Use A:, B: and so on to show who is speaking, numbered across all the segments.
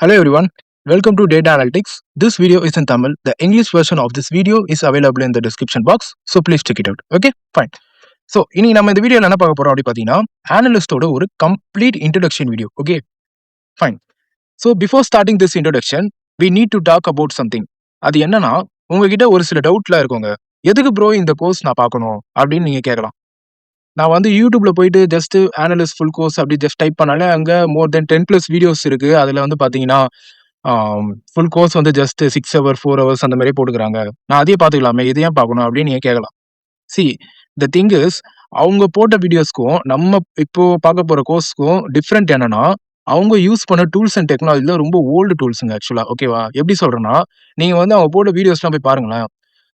A: Hello everyone, welcome to Data Analytics. This video is in Tamil. The English version of this video is available in the description box. So please check it out. Okay, fine. So இனி நம்ம இந்த வீடியோல என்ன பார்க்க போறோம் அப்படி பார்த்தீங்கன்னா அனலிஸ்டோட ஒரு complete introduction video. Okay, fine. So before starting this introduction we need to talk about something. அது என்னன்னா உங்ககிட்ட ஒரு சில டவுட்லாம் இருக்குங்க. எதுக்கு ப்ரோ இந்த கோர்ஸ் நான் பார்க்கணும் அப்படின்னு நீங்க கேட்கலாம். நான் வந்து யூடியூப்ல போயிட்டு ஜஸ்ட் அனலிஸ்ட் ஃபுல் கோர்ஸ் அப்படி ஜஸ்ட் டைப் பண்ணாலே அங்கே மோர் தென் 10+ வீடியோஸ் இருக்கு. அதில் வந்து பார்த்தீங்கன்னா ஃபுல் கோர்ஸ் வந்து ஜஸ்ட் 6 ஹவர் 4 ஹவர்ஸ் அந்த மாதிரி போட்டுக்கிறாங்க. நான் அதையே பார்த்துக்கலாமே, இதை ஏன் பார்க்கணும் அப்படின்னு நீங்க கேட்கலாம். சி த திங் இஸ், அவங்க போட்ட வீடியோஸ்க்கும் நம்ம இப்போ பார்க்க போற கோர்ஸ்க்கும் டிஃப்ரெண்ட் என்னன்னா, அவங்க யூஸ் பண்ண டூல்ஸ் அண்ட் டெக்னாலஜில ரொம்ப ஓல்டு டூல்ஸுங்க ஆக்சுவலா. ஓகேவா? எப்படி சொல்றேன்னா, நீங்க வந்து அவங்க போட்ட வீடியோஸ்லாம் போய் பாருங்களேன்.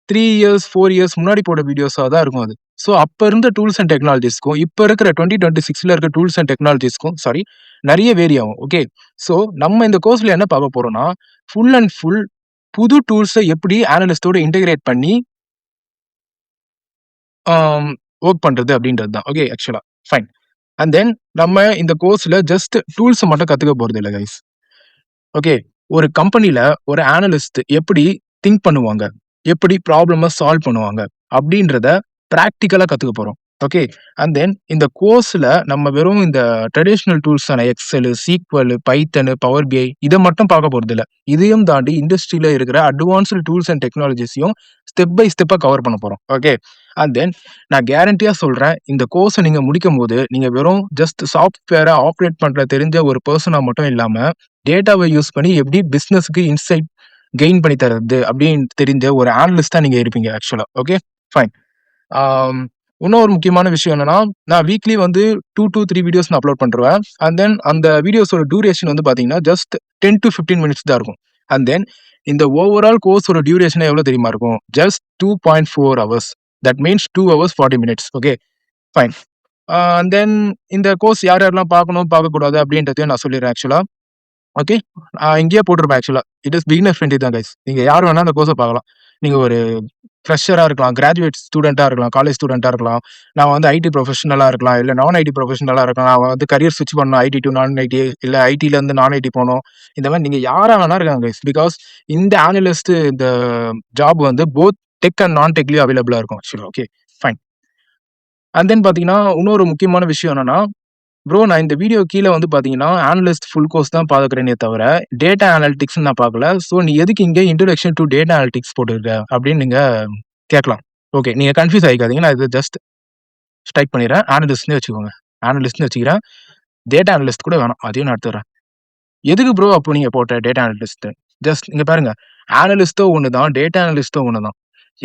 A: 3 இயர்ஸ் 4 இயர்ஸ் முன்னாடி போட்ட வீடியோஸா தான் இருக்கும் அது. ஸோ அப்ப இருந்த டூல்ஸ் அண்ட் டெக்னாலஜிஸ்க்கும் இப்ப இருக்கிற 2026ல இருக்க டூல்ஸ் அண்ட் டெக்னாலஜிஸ்க்கும் நிறைய வேரி ஆகும். ஓகே, ஸோ நம்ம இந்த கோர்ஸ்ல என்ன பார்க்க போறோம்னா, ஃபுல் அண்ட் ஃபுல் புது டூல்ஸை எப்படி அனலிஸ்டோட இன்டகிரேட் பண்ணி ஒர்க் பண்றது அப்படின்றது தான். ஓகே, ஆக்சுவலா ஃபைன். அண்ட் தென் நம்ம இந்த கோர்ஸ்ல ஜஸ்ட் டூல்ஸ் மட்டும் கத்துக்க போறது இல்லை கைஸ். ஓகே, ஒரு கம்பெனில ஒரு அனலிஸ்ட் எப்படி திங்க் பண்ணுவாங்க, எப்படி ப்ராப்ளம சால்வ் பண்ணுவாங்க அப்படின்றத பிராக்டிக்கலா கத்துக்க போறோம். ஓகே, அண்ட் தென் இந்த கோர்ஸ்ல நம்ம வெறும் இந்த ட்ரெடிஷனல் டூல்ஸான Excel, SQL, Python, Power BI இதை மட்டும் பார்க்க போறது இல்லை. இதையும் தாண்டி இண்டஸ்ட்ரியில இருக்கிற அட்வான்ஸ்டு டூல்ஸ் அண்ட் டெக்னாலஜிஸையும் ஸ்டெப் பை ஸ்டெப்பா கவர் பண்ண போறோம். ஓகே, அண்ட் தென் நான் கேரண்டியா சொல்றேன், இந்த கோர்ஸை நீங்க முடிக்கும் போது நீங்க வெறும் ஜஸ்ட் சாஃப்ட்வேரை ஆப்ரேட் பண்ற தெரிஞ்ச ஒரு பர்சனா மட்டும் இல்லாம டேட்டாவை யூஸ் பண்ணி எப்படி பிசினஸ்க்கு இன்சைட் கெயின் பண்ணி தரது அப்படின்னு தெரிஞ்ச ஒரு அனலிஸ்டா நீங்க இருப்பீங்க ஆக்சுவலா. Okay, fine. இன்னொரு முக்கியமான விஷயம் என்னன்னா, நான் வீக்லி வந்து 2 to 3 வீடியோஸ் நான் அப்லோட் பண்ணுவேன். அண்ட் தென் அந்த வீடியோஸோட டியூரேஷன் வந்து பாத்தீங்கன்னா ஜஸ்ட் 10 to 15 மினிட்ஸ் தான் இருக்கும். அண்ட் தென் இந்த ஓவரால் கோர்ஸோட டியூரேஷன் எவ்வளவு தெரியுமா இருக்கும்? Just 2.4 hours. That means 2 hours 40 minutes. Okay, fine. And then இந்த கோர்ஸ் யார் யாரெல்லாம் பார்க்கணும் பார்க்கக்கூடாது அப்படின்றதையும் நான் சொல்லிடுறேன் ஆக்சுவலா. ஓகே, இங்கேயே போட்டிருப்பேன் ஆக்சுவலா. இட் இஸ் பிகினர் ஃப்ரெண்ட்லி தான் கைஸ். நீங்க யார் வேணா அந்த கோர்ஸை பார்க்கலாம். நீங்க ஒரு ஃப்ரெஷரா இருக்கலாம், கிராஜுவேட் ஸ்டூடெண்டா இருக்கலாம், காலேஜ் ஸ்டூடெண்டா இருக்கலாம். நான் வந்து ஐடி ப்ரொஃபஷனலா இருக்கலாம், இல்ல நான் ஐடி ப்ரொஃபஷனலா இருக்கலாம். நான் வந்து கரியர் ஸ்விட்ச் பண்ணணும், ஐடி டு நான் ஐடி, இல்ல ஐடில இருந்து நான் ஐடி போகணும். இந்த மாதிரி நீங்க யாரா வேணா இருக்காங்க கைஸ். பிகாஸ் இந்த அனலிஸ்ட் இந்த ஜாப் வந்து போத் டெக் அண்ட் நான் டெக்லயும் அவைலபிளா இருக்கும் ஆக்சுவலா. Okay, fine. அண்ட் தென் பாத்தீங்கன்னா இன்னொரு முக்கியமான விஷயம் என்னன்னா, ப்ரோ நான் இந்த வீடியோ கீழே வந்து பாத்தீங்கன்னா அனலிஸ்ட் ஃபுல் கோர்ஸ் தான் பாக்குறேனே தவிர டேட்டா அனாலிட்டிக்ஸ் நான் பார்க்கல. ஸோ நீ எதுக்கு இங்கே இன்ட்ரோடக்ஷன் டு டேட்டா அனாலிட்டிக்ஸ் போட்டுருக்க அப்படின்னு நீங்க கேட்கலாம். ஓகே, நீங்க கன்ஃபியூஸ் ஆகிக்காதீங்க. நான் இதை ஜஸ்ட் ஸ்ட்ரைக் பண்ணிடுறேன். அனலிஸ்ட்னு வச்சுக்கோங்க, அனலிஸ்ட்னு வச்சுக்கிறேன். டேட்டா அனலிஸ்ட் கூட வேணும், அதையும் நான் எடுத்துறேன். எதுக்கு ப்ரோ அப்போ நீங்க போட்ட டேட்டா அனலிஸ்ட்? ஜஸ்ட் நீங்க பாருங்க, அனலிஸ்டோ ஒண்ணுதான், டேட்டா அனலிஸ்டோ ஒண்ணுதான்,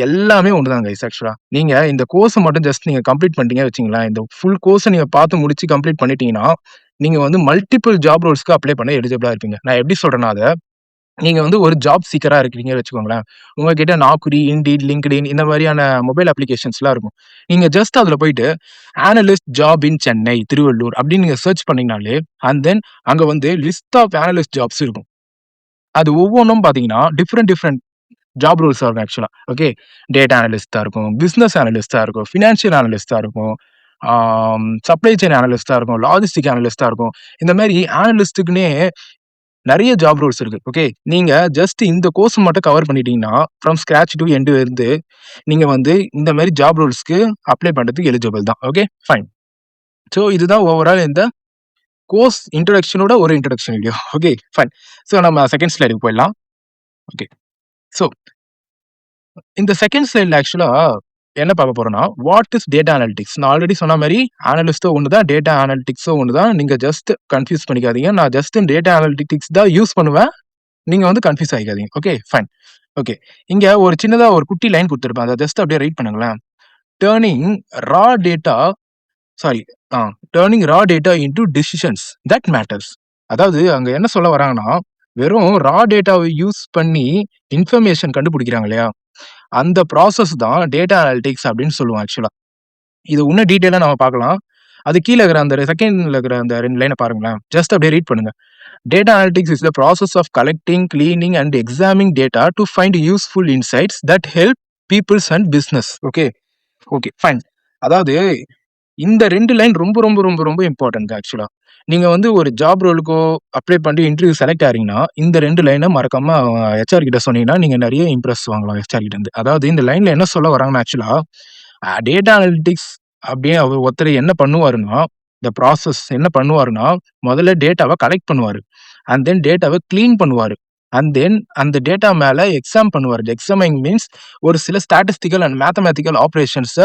A: எல்லாமே ஒண்ணுதான் கைஸ். ஆக்சுவலா நீங்க இந்த கோர்ஸ் மட்டும் ஜஸ்ட் நீங்க கம்ப்ளீட் பண்ணிட்டீங்க வச்சுங்களேன், இந்த ஃபுல் கோர்ஸை நீங்க பார்த்து முடிச்சு கம்ப்ளீட் பண்ணிட்டீங்கன்னா நீங்க வந்து மல்டிபிள் ஜாப் ரோல்ஸ்க்கு அப்ளை பண்ண எலிஜிபிளா இருப்பீங்க. நான் எப்படி சொல்றேன்னா, அதை நீங்க வந்து ஒரு ஜாப் சீக்கரா இருக்கீங்க வச்சுக்கோங்களேன். உங்ககிட்ட நாக்குரி, இண்டீட், லிங்க்டின் இந்த மாதிரியான மொபைல் அப்ளிகேஷன்ஸ்லாம் இருக்கும். நீங்க ஜஸ்ட் அதுல போயிட்டு analyst job in Chennai, Tiruvallur அப்படின்னு நீங்க சர்ச் பண்ணீங்கனாலே அண்ட் தென் அங்க வந்து லிஸ்ட் ஆஃப் அனலிஸ்ட் ஜாப்ஸ் இருக்கும். அது ஒவ்வொன்றும் பாத்தீங்கன்னா டிஃப்ரெண்ட் ஜாப் ரோல்ஸா இருக்கும் ஆக்சுவலா. ஓகே, டேட்டா அனலிஸ்டா இருக்கும், பிசினஸ் அனலிஸ்டா இருக்கும், ஃபினான்ஷியல் அனலிஸ்டா இருக்கும், சப்ளை செயின் அனலிஸ்டா இருக்கும், லாஜிஸ்டிக் அனலிஸ்டா இருக்கும். இந்த மாதிரி அனலிஸ்டுக்குன்னே நிறைய ஜாப் ரோல்ஸ் இருக்கு. ஓகே, நீங்க ஜஸ்ட் இந்த கோர்ஸ் மட்டும் கவர் பண்ணிட்டீங்கன்னா ஃப்ரம் ஸ்கிராச் டு எண்ட் இருந்து நீங்க வந்து இந்த மாதிரி ஜாப் ரோல்ஸ்க்கு அப்ளை பண்றதுக்கு எலிஜிபிள் தான். Okay, fine. ஸோ இதுதான் ஓவரால் இந்த கோர்ஸ் இன்ட்ரோடக்ஷனோட ஒரு introduction video. Okay, fine. So நம்ம செகண்ட் ஸ்லைடுக்கு போயிடலாம். ஓகே, ஸோ இந்த செகண்ட் ஸ்லைட்ல ஆக்சுவலா என்ன பார்க்க போறோம்னா, வாட் இஸ் டேட்டா அனாலிட்டிக்ஸ்? நான் ஆல்ரெடி சொன்ன மாதிரி அனலிஸ்டோ ஒண்ணுதான், டேட்டா அனாலிட்டிக்ஸோ ஒண்ணுதான். நீங்க ஜஸ்ட் கன்ஃபியூஸ் பண்ணிக்காதீங்க. நான் ஜஸ்ட் டேட்டா அனாலிட்டிக்ஸ் தான் யூஸ் பண்ணுவேன். நீங்க வந்து கன்ஃபியூஸ் ஆகிக்காதீங்க. Okay, fine. ஓகே, இங்க ஒரு சின்னதா ஒரு குட்டி லைன் கொடுத்துருப்பேன். அதை ஜஸ்ட் அப்படியே ரைட் பண்ணுங்களேன். Turning raw data sorry turning raw data into decisions that matters. அதாவது அங்க என்ன சொல்ல வராங்கன்னா, வெறும் ரா டேட்டாவை யூஸ் பண்ணி இன்ஃபர்மேஷன் கண்டுபிடிக்கிறாங்க இல்லையா, அந்த ப்ராசஸ் தான் டேட்டா அனாலிட்டிக்ஸ் அப்படின்னு சொல்லுவோம் ஆக்சுவலா. இது இன்னும் டீட்டெயிலா நம்ம பார்க்கலாம். அது கீழே இருக்கிற அந்த செகண்ட்ல இருக்கிற அந்த 2 லைனை பாருங்களேன். ஜஸ்ட் அப்படியே ரீட் பண்ணுங்க. Data analytics is the process of collecting, cleaning and examining data to find useful insights that help peoples and business. Okay, okay, fine. அதாவது இந்த 2 லைன் ரொம்ப ரொம்ப ரொம்ப ரொம்ப இம்பார்ட்டன்ட் ஆக்சுவலா. நீங்க வந்து ஒரு ஜாப் ரோலுக்கோ அப்ளை பண்ணி இன்டர்வியூ செலக்ட் ஆறீங்கன்னா, இந்த 2 லைன மறக்காம ஹெச்ஆர் கிட்ட சொன்னீங்கன்னா, நீங்க நெறைய இம்ப்ரெஸ் வாங்கலாம் ஹெச்ஆர் கிட்டருந்து. அதாவது இந்த லைன்ல என்ன சொல்ல வராங்கன்னா ஆக்சுவலா, டேட்டா அனலிட்டிக்ஸ் அப்டியே அவர் ஒருத்தர் என்ன பண்ணுவாருன்னா, இந்த ப்ராசஸ் என்ன பண்ணுவாருன்னா, முதல்ல டேட்டாவ கலெக்ட் பண்ணுவாரு. அண்ட் தென் டேட்டாவ கிளீன் பண்ணுவாரு. அண்ட் தென் அந்த டேட்டா மேல எக்ஸாம் பண்ணுவாரு. எக்ஸாமிங் மீன்ஸ் ஒரு சில ஸ்டாட்டிஸ்டிக்கல் அண்ட் மேத்தமேட்டிக்கல் ஆப்பரேஷன்ஸ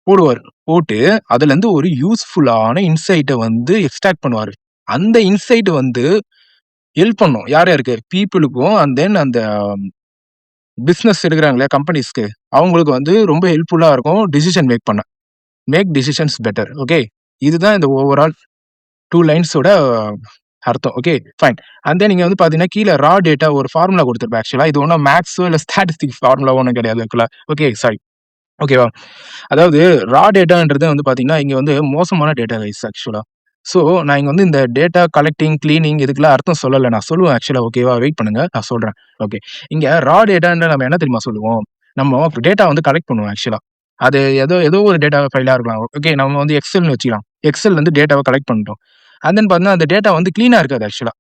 A: போடுவாரு. போட்டு அதுலருந்து ஒரு யூஸ்ஃபுல்லான இன்சைட்ட வந்து எக்ஸ்ட்ராக்ட் பண்ணுவாரு. அந்த இன்சைட் வந்து ஹெல்ப் பண்ணும். யார் யாருக்கு? பீப்பிளுக்கும் அண்ட் தென் அந்த பிசினஸ் எடுக்குறாங்க இல்லையா கம்பெனிஸ்க்கு, அவங்களுக்கு வந்து ரொம்ப ஹெல்ப்ஃபுல்லா இருக்கும் டிசிஷன் மேக் பண்ண. Make decisions better. ஓகே. இதுதான் இந்த ஓவரால் 2 லைன்ஸோட அர்த்தம். Okay, fine. அண்ட் தென் நீங்க வந்து பார்த்தீங்கன்னா, கீழ ரா டேட்டா ஒரு ஃபார்முலா குடுத்திருப்பேன் ஆக்சுவலா. இது ஒண்ணும் மேத்ஸோ இல்ல ஸ்டாட்டிஸ்டிக்ஸ் ஃபார்முலாவோ ஒண்ணும் கிடையாது ஆக்சுவலா. Okay, sorry. ஓகேவா? அதாவது ரா டேட்டான்றது வந்து பார்த்தீங்கன்னா, இங்க வந்து மோசமான டேட்டா கைஸ் ஆக்சுவலா. ஸோ, நான் இங்க வந்து இந்த டேட்டா கலெக்டிங், கிளீனிங் இதுக்கெல்லாம் அர்த்தம் சொல்லல. நான் சொல்லுவேன் ஆக்சுவலா. ஓகேவா? வெயிட் பண்ணுங்க. நான் சொல்றேன். ஓகே. இங்க ரா டேட்டான்னு நம்ம என்ன தெரியுமா சொல்லுவோம்? நம்ம டேட்டா வந்து கலெக்ட் பண்ணுவோம் ஆக்சுவலா. அது ஏதோ ஏதோ ஒரு டேட்டா ஃபைலா இருக்கலாம். ஓகே. நம்ம வந்து எக்ஸெல்ன்னு வச்சுக்கலாம். எக்ஸெல் வந்து டேட்டாவ கலெக்ட் பண்ணிட்டோம். அண்ட் தென் பார்த்தீங்கன்னா, அந்த டேட்டா வந்து கிளீனா இருக்காது ஆக்சுவலா.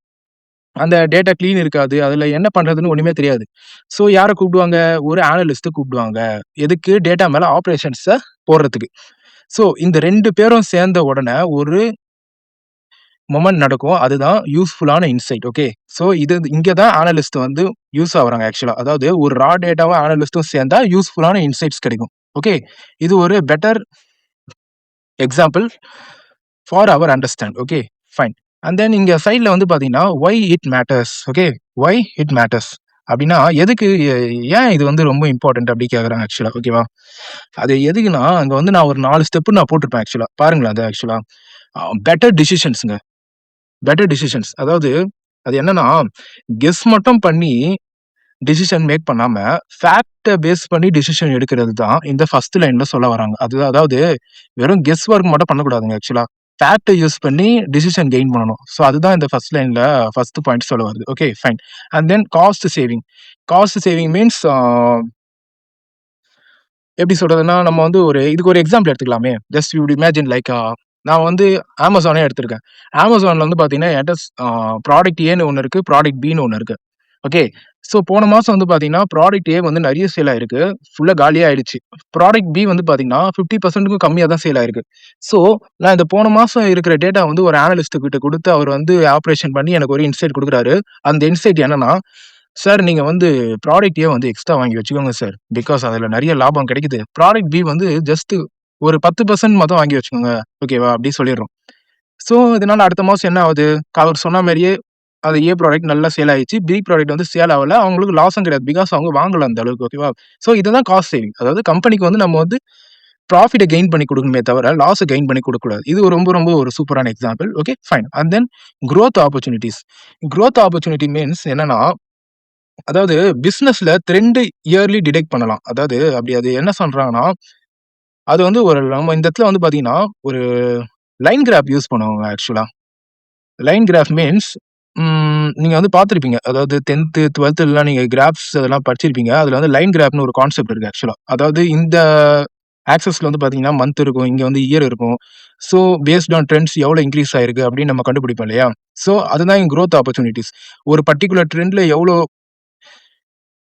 A: அந்த டேட்டா கிளீன் இருக்காது. அதுல என்ன பண்றதுன்னு ஒண்ணுமே தெரியாது. ஸோ யார கூப்பிடுவாங்க? ஒரு அனலிஸ்ட்ட கூப்பிடுவாங்க. எதுக்கு? டேட்டா மேல ஆப்பரேஷன்ஸ போடுறதுக்கு. ஸோ இந்த 2 பேரும் சேர்ந்த உடனே ஒரு மொமெண்ட் நடக்கும். அதுதான் யூஸ்ஃபுல்லான இன்சைட். ஓகே. ஸோ இது இங்க தான் அனலிஸ்ட் வந்து யூஸ் ஆகுறாங்க ஆக்சுவலா. அதாவது ஒரு ரா டேட்டாவும் அனலிஸ்ட்டும் சேர்ந்தா யூஸ்ஃபுல்லான இன்சைட்ஸ் கிடைக்கும். ஓகே. இது ஒரு better example for our understand. Okay, fine. And then இங்க சைட்ல வந்து பார்த்தீங்கன்னா, why it matters. Okay, why it matters அப்டின்னா, எதுக்கு ஏன் இது வந்து ரொம்ப இம்பார்ட்டன்ட் அப்டி கேட்குறாங்க ஆக்சுவலா. ஓகேவா? அது எதுக்குன்னா, அங்க வந்து நான் ஒரு 4 ஸ்டெப் நான் போட்டிருப்பேன் ஆக்சுவலா. பாருங்களேன் அது ஆக்சுவலா. பெட்டர் டிசிஷன்ஸ்ங்க. Better decisions. அதாவது அது என்னன்னா, கெஸ் மட்டும் பண்ணி டிசிஷன் மேக் பண்ணாம, ஃபேக்ட்ட பேஸ் பண்ணி டிசிஷன் எடுக்கிறது தான் இந்த ஃபர்ஸ்ட் லைன்ல சொல்ல வராங்க. அதாவது வெறும் கெஸ் ஒர்க் மட்டும் பண்ணக்கூடாதுங்க ஆக்சுவலா. ஃபேக்ட்ட யூஸ் பண்ணி டிசிஷன் கெயின் பண்ணணும். ஸோ அதுதான் இந்த ஃபர்ஸ்ட் லைன்ல ஃபர்ஸ்ட் பாயிண்ட் சொல்ல வருது. Okay, fine. And then cost saving. Cost saving means எப்படி சொல்றதுன்னா, நம்ம வந்து இதுக்கு ஒரு எக்ஸாம்பிள் எடுத்துக்கலாமே. Just you would imagine like நான் வந்து Amazonனே எடுத்திருக்கேன். Amazonல வந்து பார்த்தீங்கன்னா, என்ட்ட ப்ராடக்ட் ஏன்னு ஒண்ணு இருக்கு. ப்ராடக்ட் பின்னு ஒண்ணு இருக்கு. ஓகே. ஸோ போன மாசம் வந்து பார்த்தீங்கன்னா, ப்ராடக்ட் ஏ வந்து நெறைய சேல் ஆயிருக்கு. ஃபுல்லா காலியா ஆயிடுச்சு. ப்ராடக்ட் பி வந்து பார்த்தீங்கன்னா, 50%க்கும் கம்மியா தான் சேல் ஆயிருக்கு. ஸோ நான் இந்த போன மாசம் இருக்கிற டேட்டா வந்து ஒரு அனலிஸ்ட் கிட்ட குடுத்து, அவர் வந்து ஆப்பரேஷன் பண்ணி எனக்கு ஒரு இன்சைட் குடுக்குறாரு. அந்த இன்சைட் என்னன்னா, "சார் நீங்க வந்து ப்ராடக்ட் ஏ வந்து எக்ஸ்ட்ரா வாங்கி வச்சுக்கோங்க சார். பிகாஸ் அதுல நெறைய லாபம் கிடைக்குது. ப்ராடக்ட் பி வந்து ஜஸ்ட் ஒரு 10% மட்டும் வாங்கி வச்சுக்கோங்க. ஓகேவா?" அப்படி சொல்லிடுறோம். ஸோ, இதனால அடுத்த மாசம் என்ன ஆகுது? அவர் சொன்ன மாரியே அது ஏ ப்ராடக்ட் நல்லா சேல் ஆயிடுச்சு. பி ப்ராடக்ட் வந்து சேல் ஆவல. அவங்களுக்கு லாஸும் கிடையாது. பிகாஸ் அவங்க வாங்கல அந்த அளவுக்கு. ஓகேவா? ஸோ, இதுதான் காஸ்ட் சேவிங். அதாவது கம்பெனிக்கு வந்து நம்ம வந்து ப்ராஃபிட்ட கெயின் பண்ணி குடுக்கணுமே தவிர, லாஸ கெயின் பண்ணி குடுக்கக்கூடாது. இது ரொம்ப ரொம்ப ஒரு சூப்பரான example. Okay, fine. And then growth opportunities. Growth opportunity means என்னன்னா, அதாவது பிசினஸ்ல ட்ரெண்ட் இயர்லி டிடெக்ட் பண்ணலாம். அதாவது அப்படி அது என்ன சொல்றாங்கன்னா, அது வந்து நம்ம இந்த இடத்துல வந்து பார்த்தீங்கன்னா, ஒரு லைன் கிராஃப் யூஸ் பண்ணுவாங்க ஆக்சுவலா. லைன் கிராஃப் மீன்ஸ் நீங்க வந்து பார்த்திருப்பீங்க. அதாவது 10த், 12த்லாம் நீங்க கிராஃப்ஸ் அதெல்லாம் படிச்சிருப்பீங்க. அதுல வந்து லைன் கிராஃப்னு ஒரு கான்செப்ட் இருக்கு ஆக்சுவலா. அதாவது இந்த ஆக்ஸஸ்ல வந்து பார்த்தீங்கன்னா, மந்த் இருக்கும். இங்க வந்து இயர் இருக்கும். ஸோ பேஸ்ட் ஆன் ட்ரெண்ட்ஸ் எவ்வளோ இன்கிரீஸ் ஆயிருக்கு அப்படின்னு நம்ம கண்டுபிடிப்போம் இல்லையா? ஸோ அதுதான் இங்க குரோத் ஆப்பர்ச்சுனிட்டீஸ். ஒரு பர்ட்டிகுலர் ட்ரெண்ட்ல எவ்வளோ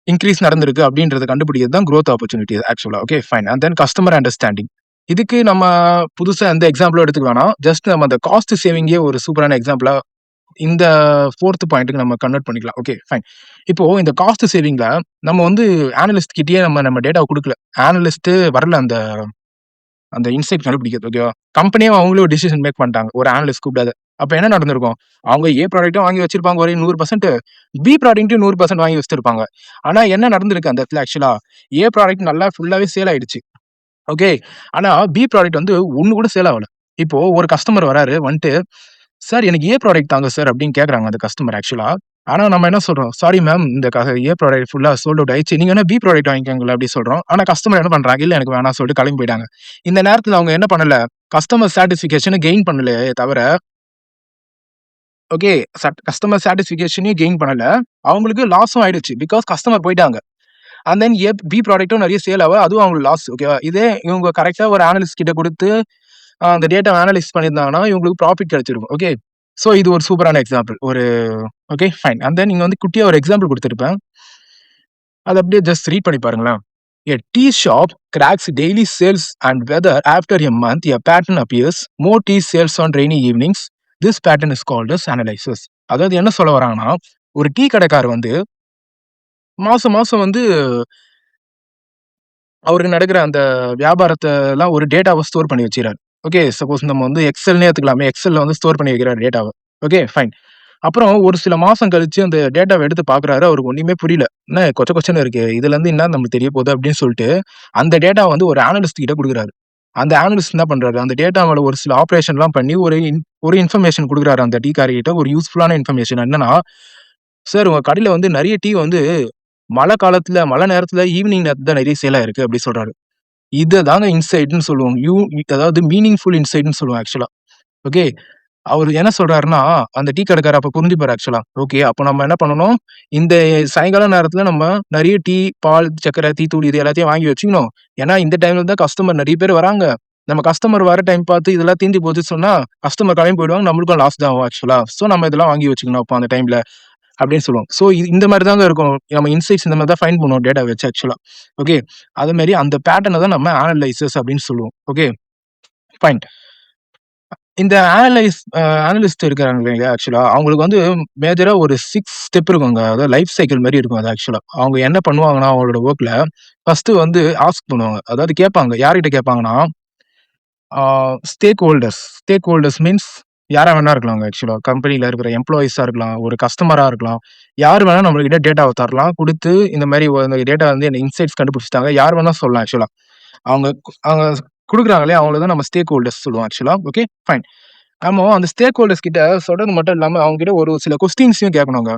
A: இன்கிரீஸ் நடந்திருக்கு அப்படின்றத கண்டுபிடிக்கிறது தான் குரோத் ஆப்பர்ச்சுனிட்டி ஆக்சுவலா. Okay, fine. And then customer understanding. இதுக்கு நம்ம புதுசா எந்த எக்ஸாம்பிளும் எடுத்துக்க வேணாம். ஜஸ்ட் நம்ம அந்த காஸ்ட் சேவிங்கே ஒரு சூப்பரான எக்ஸாம்பிளா இந்த 4த் பாயிண்ட்க்கு நம்ம கன்வெர்ட் பண்ணிக்கலாம். Okay, fine. இப்போ இந்த காஸ்ட் சேவிங்ல நம்ம வந்து அனலிஸ்ட் கிட்டயே நம்ம டேட்டாவ குடுக்கல. அனலிஸ்ட் வரல அந்த அந்த இன்சைட் கண்டுபிடிக்கிறது. ஓகேவா? கம்பெனியே அவங்களே ஒரு டிசிஷன் மேக் பண்ணிட்டாங்க. ஒரு அனலிஸ்ட் கூப்பிடாத. அப்ப என்ன நடந்திருக்கும்? அவங்க ஏ ப்ராடக்ட்டும் வாங்கி வச்சிருப்பாங்க ஒரு 100%. பி ப்ராடக்ட்டும் 100% வாங்கி வச்சிருப்பாங்க. ஆனா என்ன நடந்திருக்கு அந்த இடத்துல ஆக்சுவலா? ஏ ப்ராடக்ட் நல்லா ஃபுல்லாவே சேல் ஆயிடுச்சு. ஓகே. ஆனா பி ப்ராடக்ட் வந்து 1 கூட சேல் ஆவல. இப்போ ஒரு கஸ்டமர் வராரு. வந்துட்டு, "சார் எனக்கு ஏ ப்ராடக்ட் தாங்க சார்" அப்படின்னு கேட்கறாங்க அந்த கஸ்டமர் ஆக்சுவலா. ஆனா நம்ம என்ன சொல்றோம்? "சாரி மேம் இந்த ஏ ப்ராடக்ட் ஃபுல்லா சோல்ட் அவுட் ஆயிடுச்சு. நீங்க வேணா பி ப்ராடக்ட் வாங்கிக்கோங்களேன்" அப்படி சொல்றோம். ஆனா கஸ்டமர் என்ன பண்றாங்க? "இல்ல எனக்கு வேணாம்னு" சொல்லிட்டு கிளம்பி போயிட்டாங்க. இந்த நேரத்துல அவங்க என்ன பண்ணல? கஸ்டமர் சாட்டிஸ்ஃபிகேஷன கெயின் பண்ணலையே தவிர, ஓகே, கஸ்டமர் சாட்டிஸ்ஃபிகேஷனையும் கெயின் பண்ணல. அவங்களுக்கு லாஸும் ஆயிடுச்சு. பிகாஸ் கஸ்டமர் போயிட்டாங்க. அண்ட் தென் பி ப்ராடக்ட்டும் நெறைய சேல் ஆவ அதுவும் அவங்களுக்கு லாஸ். ஓகேவா? இதே இவங்க கரெக்ட்டா ஒரு அனலிஸ்ட் கிட்ட குடுத்து அந்த டேட்டாவ அனலைஸ் பண்ணியிருந்தாங்கன்னா, இவங்களுக்கு ப்ராஃபிட் கிடைச்சிருக்கும். ஓகே. ஸோ இது ஒரு சூப்பரான example. Okay fine. And then இங்க வந்து குட்டியா ஒரு எக்ஸாம்பிள் குடுத்திருப்பேன். அத அப்படியே ஜஸ்ட் ரீட் பண்ணி பாருங்களேன். A tea shop cracks daily sales and whether after a month a pattern appears, more tea sales on rainy evenings. This pattern is called as analysis. அதாவது என்ன சொல்ல வராங்கன்னா, ஒரு டீ கடைக்காரர் வந்து மாசம் மாசம் வந்து அவருக்கு நடக்கிற அந்த வியாபாரத்தலாம் ஒரு டேட்டாவ ஸ்டோர் பண்ணி வச்சுக்கிறாரு. ஓகே. சப்போஸ் நம்ம வந்து எக்ஸெல்னே எடுத்துக்கலாமே. எக்ஸெல்ல வந்து ஸ்டோர் பண்ணி வைக்கிறாரு டேட்டாவ. Okay fine. அப்புறம் ஒரு சில மாசம் கழிச்சு அந்த டேட்டாவ எடுத்து பார்க்குறாரு. அவருக்கு ஒண்ணுமே புரியல. என்ன கொச்ச கொச்சன்னு இருக்கு. இதுலருந்து என்ன நமக்கு தெரிய போகுது அப்படின்னு சொல்லிட்டு, அந்த டேட்டாவ வந்து ஒரு அனலிஸ்ட் கிட்ட குடுக்குறாரு. அந்த அனலிஸ்ட் என்ன பண்றாரு, அந்த டேட்டா மேல ஒரு சில ஆப்பரேஷன்லாம் பண்ணி ஒரு இன்ஃபர்மேஷன் குடுக்குறாரு அந்த டீ காரர்கிட்ட. ஒரு யூஸ்ஃபுல்லான இன்ஃபர்மேஷன் என்னன்னா, "சார் உங்க கடையில வந்து நெறைய டீ வந்து மழை நேரத்துல ஈவினிங் நேரத்துல தான் நெறைய சேல் ஆயிருக்கு" அப்படி சொல்றாரு. இத தாங்க இன்சைட்ன்னு சொல்லுவோம். அதாவது மீனிங்ஃபுல் இன்சைட்ன்னு சொல்லுவோம் ஆக்சுவலா. ஓகே. அவரு என்ன சொல்றாருன்னா, அந்த டீ கடைக்காரர் அப்ப புரிஞ்சுப்பாரு ஆக்சுவலா. ஓகே. அப்ப நம்ம என்ன பண்ணணும், இந்த சாயங்கால நேரத்துல நம்ம நெறைய டீ, பால், சர்க்கரை, டீ தூள் இது எல்லாத்தையும் வாங்கி வச்சுக்கணும். ஏன்னா, இந்த டைம்ல தான் கஸ்டமர் நெறைய பேர் வராங்க. நம்ம கஸ்டமர் வர டைம் பார்த்து இதெல்லாம் தீர்ந்து போச்சுன்னு சொன்னா, கஸ்டமர் கிளம்பி போயிடுவாங்க. நம்மளுக்கும் லாஸ் தான் ஆகும் ஆக்சுவலா. சோ நம்ம இதெல்லாம் வாங்கி வச்சுக்கணும் அப்ப அந்த டைம்ல அப்படின்னு சொல்லுவோம். சோ இந்த மாரி தாங்க இருக்கும். நம்ம இன்சைட்ஸ் இந்த மாரி தான் ஃபைண்ட் பண்ணுவோம் டேட்டா வச்சு ஆக்சுவலா. ஓகே. அது மாரி அந்த பேட்டர்ன தான் நம்ம அனலைசிஸ் அப்படின்னு சொல்லுவோம். ஓகே. ஃபைன். இந்த அனலிஸ்ட் இருக்காங்க இல்லைங்களா, ஆக்சுவலா அவங்களுக்கு வந்து மேஜரா ஒரு 6 ஸ்டெப் இருக்குங்க. அதாவது லைஃப் சைக்கிள் மாரி இருக்கும் அது ஆக்சுவலா. அவங்க என்ன பண்ணுவாங்கன்னா, அவங்களோட வொர்க்ல ஃபர்ஸ்ட்டு வந்து ஆஸ்க் பண்ணுவாங்க. அதாவது கேட்பாங்க. யார்கிட்ட கேட்பாங்கன்னா, ஆ ஸ்டேக் ஹோல்டர்ஸ் மீன்ஸ் யாரா வேணா இருக்கலாங்க ஆக்சுவலா. கம்பெனில இருக்கிற எம்ப்ளாயீஸா இருக்கலாம், ஒரு கஸ்டமரா இருக்கலாம். யார் வேணா நம்மகிட்ட டேட்டாவ தரலாம். குடுத்து இந்த மாரி இந்த டேட்டா வந்து என்ன இன்சைட்ஸ் கண்டுபிடிச்சுட்டாங்க. யார் வேணா சொல்லலாம் ஆக்சுவலா. அவங்க குடுக்குறாங்க இல்லையா, அவங்கள தான் நம்ம ஸ்டேக் ஹோல்டர்ஸ் சொல்லுவோம் ஆக்சுவலா. Okay fine. நாம அந்த ஸ்டேக் ஹோல்டர்ஸ் கிட்ட சொல்றது மட்டும் இல்லாம, அவங்க கிட்ட ஒரு சில கொஸ்டின்ஸையும் கேட்கணுங்க.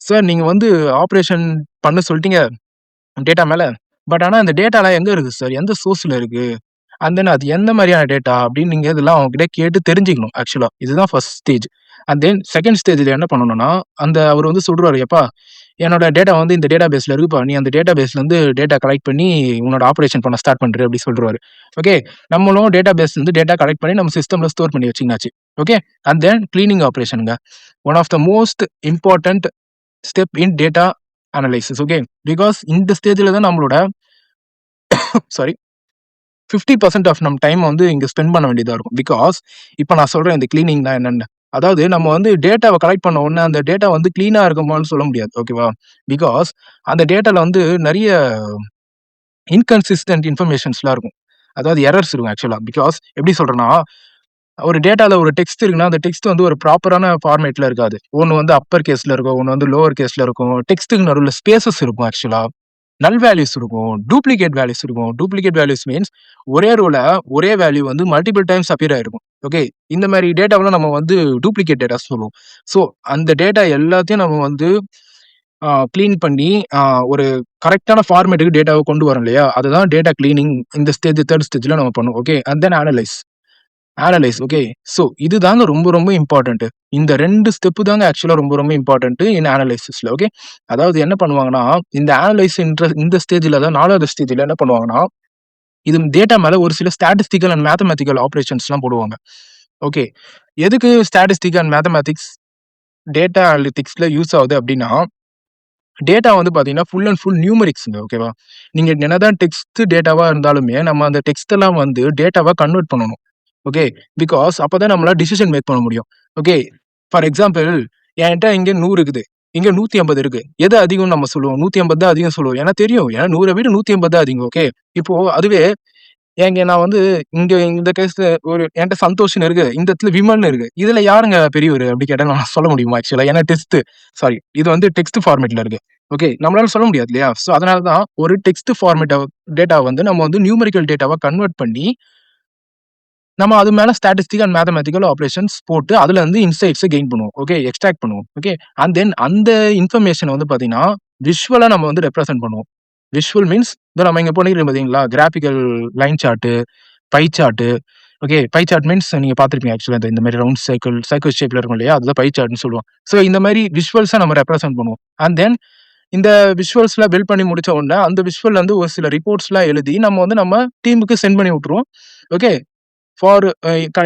A: சார் நீங்க வந்து ஆப்பரேஷன் பண்ண சொல்ட்டீங்க டேட்டா மேல. பட் ஆனா அந்த டேட்டாலாம் எங்க இருக்கு சார்? எந்த சோர்ஸ்ல இருக்கு? அண்ட் தென் அது எந்த மாரியான டேட்டா? அப்படின்னு நீங்க இதெல்லாம் அவங்க கிட்ட கேட்டு தெரிஞ்சுக்கணும் ஆக்சுவலா. இதுதான் first stage. And then second ஸ்டேஜ்ல என்ன பண்ணணும்னா, அவரு வந்து சொல்றாரு, "எப்பா என்னோட டேட்டா வந்து இந்த டேட்டா பேஸ்ல இருக்குப்பா. நீ அந்த டேட்டா பேஸ்லருந்து டேட்டா கலெக்ட் பண்ணி உன்னோட ஆப்பரேஷன் பண்ண ஸ்டார்ட் பண்று" அப்படி சொல்ருவாரு. ஓகே. நம்மளும் டேட்டா பேஸ்லருந்து டேட்டா கலெக்ட் பண்ணி நம்ம சிஸ்டம்ல ஸ்டோர் பண்ணி வச்சுக்கினாச்சு. ஓகே. அண்ட் தென் கிளீனிங் ஆப்பரேஷன்ங்க. One of the most important step in data analysis. Okay. Because இந்த ஸ்டேஜ்ல தான் நம்மளோட சாரி 50% ஆஃப் நம்ம டைம் வந்து இங்க ஸ்பெண்ட் பண்ண வேண்டியதா இருக்கும். பிகாஸ் இப்ப நான் சொல்றேன் இந்த கிளீனிங்னா என்னன்னு. அதாவது நம்ம வந்து டேட்டாவ கலெக்ட் பண்ண உடனே அந்த டேட்டா வந்து கிளீனா இருக்குமான்னு சொல்ல முடியாது. ஓகேவா? பிகாஸ் அந்த டேட்டால வந்து நெறைய இன்கன்சிஸ்டன்ட் இன்ஃபர்மேஷன்ஸ்லாம் இருக்கும். அதாவது எரர்ஸ் இருக்கும் ஆக்சுவலா. பிகாஸ் எப்படி சொல்றேன்னா, ஒரு டேட்டால ஒரு டெக்ஸ்ட் இருக்குன்னா, அந்த டெக்ஸ்ட் வந்து ஒரு ப்ராப்பரான ஃபார்மேட்ல இருக்காது. ஒண்ணு வந்து அப்பர் கேஸ்ல இருக்கும். ஒண்ணு வந்து லோவர் கேஸ்ல இருக்கும். டெக்ஸ்ட்க்கு நடுவுல ஸ்பேஸஸ் இருக்கும் ஆக்சுவலா. நல் வேல்யூஸ் இருக்கும். டூப்ளிகேட் வேல்யூஸ் இருக்கும். டூப்ளிகேட் வேல்யூஸ் மீன்ஸ் ஒரே ரோல ஒரே வேல்யூ வந்து மல்டிபிள் டைம்ஸ் அப்பியர் ஆயிருக்கும். ஓகே. இந்த மாரி டேட்டாவெல்லாம் நம்ம வந்து டூப்ளிகேட் டேட்டாஸ் சொல்லுவோம். ஸோ அந்த டேட்டா எல்லாத்தையும் நம்ம வந்து கிளீன் பண்ணி ஒரு கரெக்ட்டான ஃபார்மேட்டுக்கு டேட்டாவ கொண்டு வரோம் இல்லையா? அதுதான் டேட்டா கிளீனிங் இந்த ஸ்டேஜ் 3 ஸ்டேஜ்ல நம்ம பண்ணுவோம். Okay. And then analyse. Okay. So இதுதாங்க ரொம்ப ரொம்ப இம்பார்ட்டன்ட். இந்த 2 ஸ்டெப் தாங்க ஆக்சுவலா ரொம்ப ரொம்ப இம்பார்ட்டன்ட் இன் அனலைசிஸ்ல. ஓகே. அதாவது என்ன பண்ணுவாங்கன்னா, இந்த இந்த ஸ்டேஜ்ல தான் 4வது ஸ்டேஜ்ல என்ன பண்ணுவாங்கன்னா, இது டேட்டா மேல ஒரு சில ஸ்டாட்டிஸ்டிக்கல் அண்ட் மேத்தமேட்டிக்கல் ஆப்பரேஷன்ஸ்லாம் போடுவாங்க. ஓகே. எதுக்கு ஸ்டாட்டிஸ்டிக் அண்ட் மேத்தமேட்டிக்ஸ் டேட்டா அனலிட்டிக்ஸ்ல யூஸ் ஆகுது அப்டின்னா, டேட்டா வந்து பார்த்தீங்கன்னா, ஃபுல் அண்ட் ஃபுல் நியூமெரிக்ஸ்ங்க. ஓகேவா? நீங்க என்னதான் டெக்ஸ்ட் டேட்டாவா இருந்தாலுமே, நம்ம அந்த டெக்ஸ்ட் எல்லாம் வந்து டேட்டாவா கன்வெர்ட் பண்ணணும். ஓகே. பிகாஸ் அப்பதான் நம்மளால டிசிஷன் மேக் பண்ண முடியும். ஓகே. ஃபார் எக்ஸாம்பிள் என்ட்ட இங்க 100 இருக்குது. இங்க 150 இருக்கு. எது அதிகம்னு நம்ம சொல்லுவோம். 150 தான் அதிகம் சொல்லுவோம். ஏன்னா தெரியும். ஏன்னா 100 விட 150 தான் அதிகம். ஓகே. இப்போ அதுவே நான் வந்து இங்க இந்த கேஸ்ல என்ட்ட சந்தோஷ்ன்னு இருக்கு. இந்த இடத்துல விமல்ன்னு இருக்கு. இதுல யாருங்க பெரியவரு அப்படி கேட்டா நான் சொல்ல முடியுமா ஆக்சுவலா? ஏன்னா இது வந்து டெக்ஸ்ட் ஃபார்மேட்ல இருக்கு. ஓகே. நம்மளால சொல்ல முடியாது இல்லையா? சோ அதனால தான் ஒரு டெக்ஸ்ட் டேட்டா வந்து நம்ம வந்து நியூமெரிக்கல் டேட்டாவா கன்வெர்ட் பண்ணி நம்ம அது மேல ஸ்டாட்டிஸ்டிக் அண்ட் மேத்தமேட்டிக்கல் ஆப்பரேஷன்ஸ் போட்டு அதுல இருந்து இன்சைட்ஸ கெயின் பண்ணுவோம். ஓகே. எக்ஸ்ட்ராக்ட் பண்ணுவோம். ஓகே. அண்ட் தென் அந்த இன்ஃபர்மேஷன வந்து பார்த்தீங்கன்னா, விஷுவலா நம்ம வந்து ரெப்ரசன்ட் பண்ணுவோம். விஷுவல் மீன்ஸ் இதோ நம்ம இங்க பண்ணிருக்கோம் பார்த்தீங்களா? Graphical line chart, pie chart. Okay. Pie chart means நீங்க பார்த்திருப்பீங்க ஆக்சுவலா இந்த மாரி ரவுண்ட் சர்க்கிள் ஷேப்ல இருக்கும் இல்லையா? அதுதான் பை சார்ட்ன்னு சொல்லுவோம். சோ இந்த மாரி விஷுவல்ஸா நம்ம ரெப்ரசன்ட் பண்ணுவோம். அண்ட் தென் இந்த விஷுவல்ஸ்லாம் பில்ட் பண்ணி முடிச்ச உடனே, அந்த விஷுவல்ல இருந்து ஒரு சில ரிப்போர்ட்ஸ்லாம் எழுதி நம்ம வந்து நம்ம டீமுக்கு சென்ட் பண்ணி விட்டுருவோம். ஓகே. ஃபார்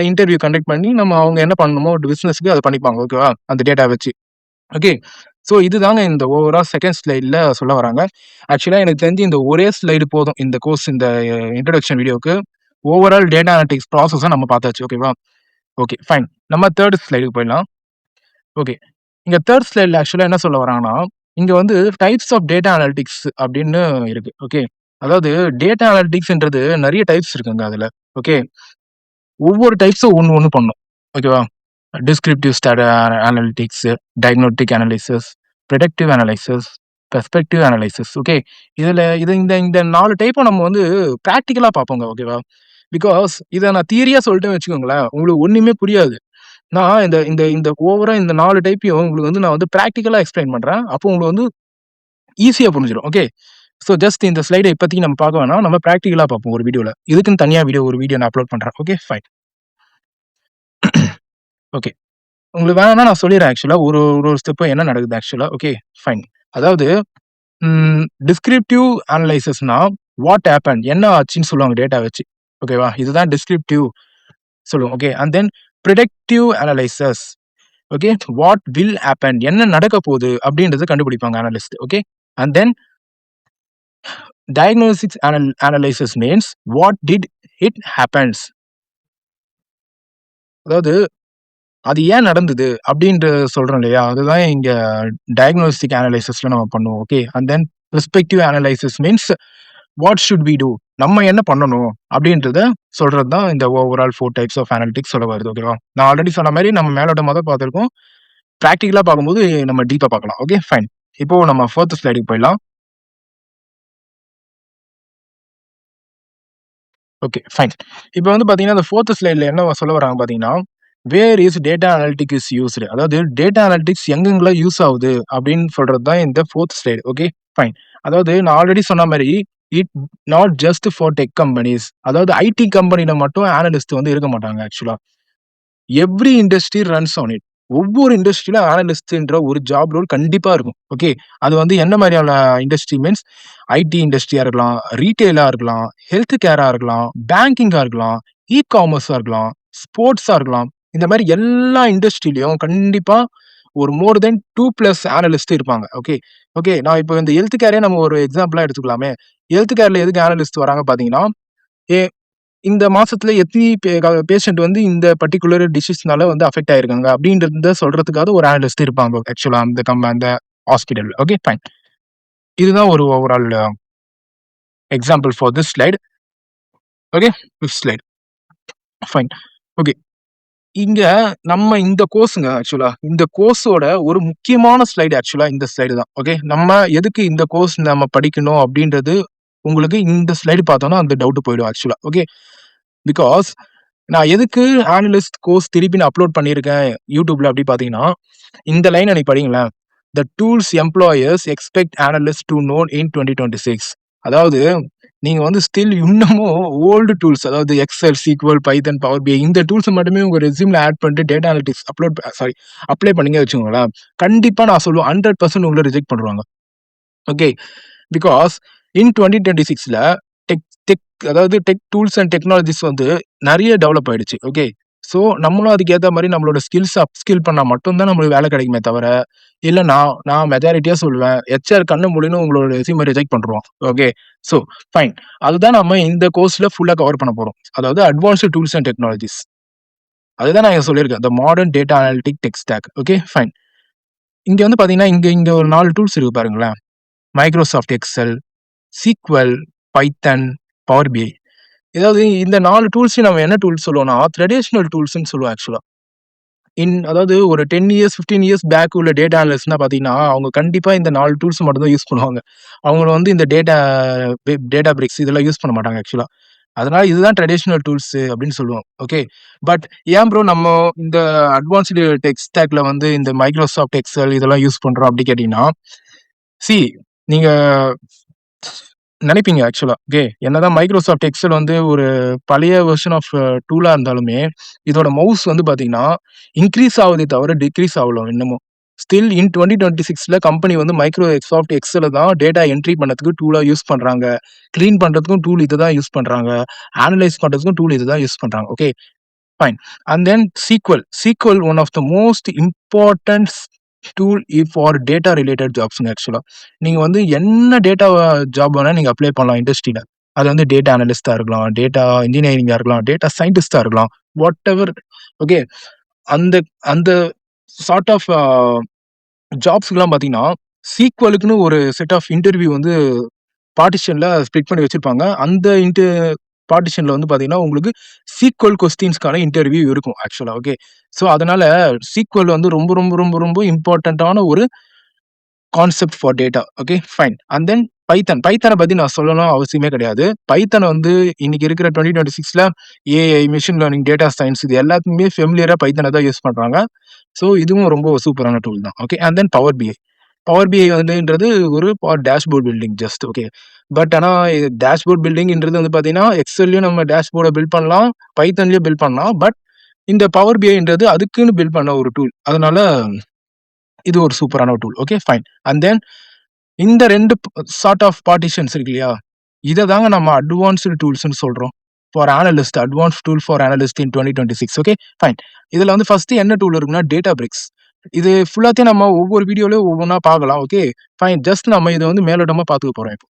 A: இன்டர்வியூ கண்டக்ட் பண்ணி நம்ம அவங்க என்ன பண்ணணுமோ பிசினஸ்க்கு அதை பண்ணிப்பாங்க. ஓகேவா? அந்த டேட்டா வச்சு. ஓகே. ஸோ இதுதாங்க இந்த ஓவரால் செகண்ட் ஸ்லைட்ல சொல்ல வராங்க. ஆக்சுவலா எனக்கு தெரிஞ்சு இந்த ஒரே ஸ்லைடு போதும். இந்த கோர்ஸ் இந்த இன்ட்ரோடக்ஷன் வீடியோக்கு. ஓவரால் டேட்டா அனலிட்டிக்ஸ் ப்ராசஸ நம்ம பார்த்தாச்சு. ஓகேவா? Okay, fine. நம்ம 3 ஸ்லைடுக்கு போயிடலாம். ஓகே. இங்க 3 ஸ்லைட்ல ஆக்சுவலா என்ன சொல்ல வராங்கன்னா, இங்க வந்து டைப்ஸ் ஆஃப் டேட்டா அனலிட்டிக்ஸ் அப்படின்னு இருக்கு. ஓகே. அதாவது டேட்டா அனலிட்டிக்ஸ்ன்றது நெறைய டைப்ஸ் இருக்குங்க அதுல. ஓகே. ஒவ்வொரு டைப்ஸும் ஒண்ணு ஒண்ணு பண்ணும். ஓகேவா? Descriptive analytics, diagnostic analysis, predictive analysis, perspective analysis. Okay. இது இந்த இந்த 4 டைப்பும் நம்ம வந்து பிராக்டிகலா பார்ப்போங்க. ஓகேவா? பிகாஸ் இத நான் தியரியா சொல்லிட்டேன்னு வச்சுக்கோங்களேன், உங்களுக்கு ஒண்ணுமே புரியாது. நான் இந்த இந்த இந்த ஓவரா இந்த 4 டைப்பையும் உங்களுக்கு வந்து நான் வந்து பிராக்டிகலா எக்ஸ்பிளைன் பண்றேன். அப்போ உங்களுக்கு வந்து ஈஸியா புரிஞ்சிரும். ஓகே. ஸோ ஜஸ்ட் இந்த ஸ்லைட இப்போதைக்கு நம்ம பார்க்க வேணாம். நம்ம பிராக்டிகலா பார்ப்போம் ஒரு வீடியோல. இதுக்குன்னு தனியா ஒரு வீடியோ நான் அப்லோட் பண்றேன். Okay, fine. ஓகே. உங்களுக்கு வேணும்னா நான் சொல்லிடுறேன் ஆக்சுவலா. ஒரு ஒரு ஸ்டெப்பும் என்ன நடக்குது ஆக்சுவலா. Okay, fine. அதாவது டிஸ்கிரிப்டிவ் அனலைசிஸ்னா வாட் ஹேப்பன்? என்ன ஆச்சுன்னு சொல்லுவாங்க டேட்டா வச்சு. ஓகேவா? இதுதான் டிஸ்கிரிப்டிவ் சொல்லுவோம். Okay. And then predictive analysis. Okay. What will happen? என்ன நடக்க போகுது அப்படின்றத கண்டுபிடிப்பாங்க analyst. Okay. And then diagnostics analysis means what did it happens? அதாவது அது ஏன் நடந்தது அப்படின்ட்டு சொல்றோம் இல்லையா? அதுதான் இங்க டயக்னோஸ்டிக் அனலைசிஸ்ல நம்ம பண்ணுவோம். Okay. And then perspective analysis means what should we do? நம்ம என்ன பண்ணணும் அப்படின்றத சொல்றது தான் இந்த ஓவரால் 4 டைப்ஸ் ஆஃப் அனலிட்டிக்ஸ் சொல்ல வருது. ஓகேவா? நான் ஆல்ரெடி சொன்ன மாரி நம்ம மேலோட்டமா தான் பார்த்திருக்கோம். பிராக்டிகலா பார்க்கும்போது நம்ம டீப்பா பார்க்கலாம். Okay, fine. இப்போ நம்ம 4த் ஸ்லைடுக்கு போயிடலாம். Okay, fine. இப்போ வந்து பார்த்தீங்கன்னா, அந்த 4த் ஸ்லைட்ல என்ன சொல்ல வராங்க பார்த்தீங்கன்னா, where is data analytic is used? அதாவது டேட்டா அனலிட்டிக்ஸ் எங்கெங்கலாம் யூஸ் ஆகுது அப்படின்னு சொல்றது தான் இந்த 4த் ஸ்லைடு. Okay, fine. அதாவது நான் ஆல்ரெடி சொன்ன மாரி, it not just for tech companies. அதாவது ஐடி கம்பெனில மட்டும் அனலிஸ்ட் வந்து இருக்க மாட்டாங்க ஆக்சுவலா. Every industry runs on it. ஒவ்வொரு இண்டஸ்ட்ரியில அனலிஸ்ட்ன்ற ஒரு ஜாப் ரோல் கண்டிப்பா இருக்கும். ஓகே. அது வந்து என்ன மாதிரியான இண்டஸ்ட்ரி மீன்ஸ் ஐடி இண்டஸ்ட்ரியா இருக்கலாம், ரீட்டெயிலா இருக்கலாம், ஹெல்த் கேரா இருக்கலாம், பேங்கிங்கா இருக்கலாம், காமர்ஸா இருக்கலாம், ஸ்போர்ட்ஸா இருக்கலாம். இந்த மாதிரி எல்லா இண்டஸ்ட்ரியிலயும் கண்டிப்பா ஒரு மோர் தென் 2+ அனலிஸ்ட் இருப்பாங்க. ஓகே. ஓகே. நான் இப்போ இந்த ஹெல்த் கேரே நம்ம ஒரு எக்ஸாம்பிளா எடுத்துக்கலாமே. ஹெல்த் கேர்ல எதுக்கு அனலிஸ்ட் வராங்க பார்த்தீங்கன்னா, எ இந்த மாசத்துல எத்தினி பேஷண்ட் வந்து இந்த பர்ட்டிகுலர் டிசீஸ்னால வந்து அஃபெக்ட் ஆயிருக்காங்க அப்படின்றத சொல்றதுக்காக ஒரு அனலிஸ்ட் இருப்பாங்க ஆக்சுவலா அந்த ஹாஸ்பிடல்ல. Okay, fine. இதுதான் ஒரு overall example for this slide. Okay, this slide. Fine. Okay. இங்க நம்ம இந்த கோர்ஸ்ங்க ஆக்சுவலா. இந்த கோர்ஸோட ஒரு முக்கியமான ஸ்லைடு ஆக்சுவலா இந்த ஸ்லைடு தான். ஓகே. நம்ம எதுக்கு இந்த கோர்ஸ் நம்ம படிக்கணும் அப்படின்றது உங்களுக்கு இந்த ஸ்லைடு பார்த்தோம்னா அந்த டவுட் போயிடும் ஆக்சுவலா. ஓகே. பிகாஸ் நான் எதுக்கு அனலிஸ்ட் கோர்ஸ் திருப்பி நான் அப்லோட் பண்ணியிருக்கேன் யூடியூப்ல அப்படி பார்த்தீங்கன்னா, இந்த லைன நீ படிங்களேன். "The tools employers expect analyst to know in 2026." அதாவது நீங்க வந்து ஸ்டில் இன்னமும் ஓல்டு டூல்ஸ் அதாவது Excel, SQL, Python, Power BI இந்த டூல்ஸ மட்டுமே உங்க ரெஸ்யூம்ல ஆட் பண்ணிட்டு டேட்டா அனலிட்டிக்ஸ் அப்ளை பண்ணீங்க வச்சுக்கோங்களேன். கண்டிப்பா நான் சொல்லுவேன் 100% உங்கள ரிஜெக்ட் பண்ணுவாங்க. ஓகே. பிகாஸ் இன் 2026ல டெக் டெக் அதாவது டெக் டூல்ஸ் அண்ட் டெக்னாலஜிஸ் வந்து நெறைய டெவலப் ஆயிடுச்சு. ஓகே. ஸோ நம்மளும் அதுக்கு ஏத்த மாரி நம்மளோட ஸ்கில்ஸ் அப்ஸ்கில் பண்ணா மட்டும் தான் நம்மளுக்கு வேலை கிடைக்குமே தவிர, இல்ல நான் நான் மெஜாரிட்டியா சொல்லுவேன். ஹெச்ஆர் கண்ணு மூடின்னு உங்களோட ரெஸ்யூம ரிஜெக்ட் பண்ருவான். ஓகே. So fine. அதுதான் நம்ம இந்த கோர்ஸ்ல ஃபுல்லா கவர் பண்ண போறோம். அதாவது அட்வான்ஸ்ட் டூல்ஸ் அண்ட் டெக்னாலஜிஸ். அதுதான் நான் இங்க சொல்லியிருக்கேன். The modern data analytic tech stock. Okay, fine. இங்க வந்து பார்த்தீங்கன்னா, இங்க இங்க ஒரு 4 டூல்ஸ் இருக்கு பாருங்களேன். Microsoft Excel, SQL, Python, Power BI. அதாவது இந்த 4 டூல்ஸையும் நம்ம என்ன டூல்ஸ் சொல்லுவோம்னா, ட்ரடிஷனல் டூல்ஸ்ன்னு சொல்லுவோம் ஆக்சுவலா. அதாவது ஒரு 10 இயர்ஸ், 15 இயர்ஸ் பேக் உள்ள டேட்டா அனலிஸ்ட்னா பார்த்தீங்கன்னா, அவங்க கண்டிப்பா இந்த 4 டூல்ஸ் மட்டும் தான் யூஸ் பண்ணுவாங்க. அவங்க வந்து இந்த டேட்டா பிரிக்ஸ் இதெல்லாம் யூஸ் பண்ண மாட்டாங்க ஆக்சுவலா. அதனால இதுதான் ட்ரடிஷனல் டூல்ஸ் அப்படின்னு சொல்லுவோம். ஓகே. பட் ஏன் ப்ரோ நம்ம இந்த அட்வான்ஸ்டு டெக் ஸ்டாக்ல வந்து இந்த Microsoft Excel இதெல்லாம் யூஸ் பண்றோம் அப்படி கேட்டீங்கன்னா, சி நீங்க நினைப்பீங்க ஆக்சுவலா. ஓகே. என்னதான் Microsoft Excel வந்து ஒரு பழைய வெர்ஷன் ஆஃப் டூலா இருந்தாலுமே, இதோட மவுஸ் வந்து பார்த்தீங்கன்னா, இன்கிரீஸ் ஆவுதே தவிர டிக்ரீஸ் ஆவல இன்னமும். ஸ்டில் இன் 2026ல கம்பெனி வந்து மைக்ரோசாஃப்ட் எக்ஸல தான் டேட்டா என்ட்ரி பண்ணதுக்கு டூலா யூஸ் பண்றாங்க. கிளீன் பண்றதுக்கும் டூல் இதுதான் யூஸ் பண்றாங்க. அனலைஸ் பண்றதுக்கும் டூல் இதுதான் யூஸ் பண்றாங்க. Okay, fine. And then SQL. SQL one of the most important tool for data related ஜாப்ஸ்ங்க ஆக்சுவலா. நீங்க வந்து என்ன டேட்டா ஜாப் வேணா நீங்க அப்ளை பண்ணலாம் இண்டஸ்ட்ரியில. அது வந்து டேட்டா அனலிஸ்ட்டா இருக்கலாம், டேட்டா இன்ஜினியரிங்கா இருக்கலாம், டேட்டா சயின்டிஸ்ட்டா இருக்கலாம். What ever. ஓகே. அந்த அந்த சார்ட் ஆஃப் ஜாப்ஸ்க்குலாம் பார்த்தீங்கன்னா, சீக்வலுக்குன்னு ஒரு செட் ஆஃப் இன்டர்வியூ வந்து பார்ட்டிஷன்ல ஸ்ப்ளிட் பண்ணி வச்சிருப்பாங்க. அந்த பார்ட்டிஷன்ல வந்து பார்த்தீங்கன்னா, உங்களுக்கு சீக்வல் கொஸ்டின்ஸ்க்கான இன்டர்வியூ இருக்கும் ஆக்சுவலா. ஓகே. ஸோ, அதனால சீக்வல் வந்து ரொம்ப, ரொம்ப, ரொம்ப, ரொம்ப இம்பார்ட்டன்ட்டான ஒரு concept for data. Okay, fine. And then Python. பைத்தன பத்தி நான் சொல்லணும் அவசியமே கிடையாது. பைத்தன் வந்து இன்னைக்கு இருக்கிற 2026ல AI, machine learning, data science இது எல்லாத்துக்குமே ஃபெமிலியரா பைத்தன தான் யூஸ் பண்றாங்க. ஸோ, இதுவும் ரொம்ப சூப்பரான டூல் தான். Okay. And then Power BI. Power BI வந்துன்றது ஒரு dashboard building just. Okay. But ஆனா டேஷ்போர்ட் பில்டிங்ன்றது வந்து பார்த்தீங்கன்னா, எக்ஸெல்லையும் நம்ம டேஷ்போர்ட பில்ட் பண்ணலாம். பைத்தன்லயும் பில்ட் பண்ணலாம். பட் இந்த பவர் பிஐன்றது அதுக்குன்னு பில்ட் பண்ண ஒரு டூல். அதனால இது ஒரு சூப்பரான tool. Okay, fine. And then இந்த 2 சார்ட் ஆஃப் பார்ட்டிஷன்ஸ் இருக்கு இல்லையா? இத தாங்க நம்ம அட்வான்ஸ்டு டூல்ஸ்ன்னு சொல்றோம். For analyst, advanced tool for analyst in 2026. Okay, fine. இதுல வந்து ஃபர்ஸ்ட் என்ன டூல் இருக்குன்னா, Databricks. இது ஃபுல்லாத்தையும் நம்ம ஒவ்வொரு வீடியோலயும் ஒவ்வொன்னா பார்க்கலாம். Okay, fine. ஜஸ்ட் நம்ம இத வந்து மேலோட்டமா பார்த்துக்க போறோம் இப்போ.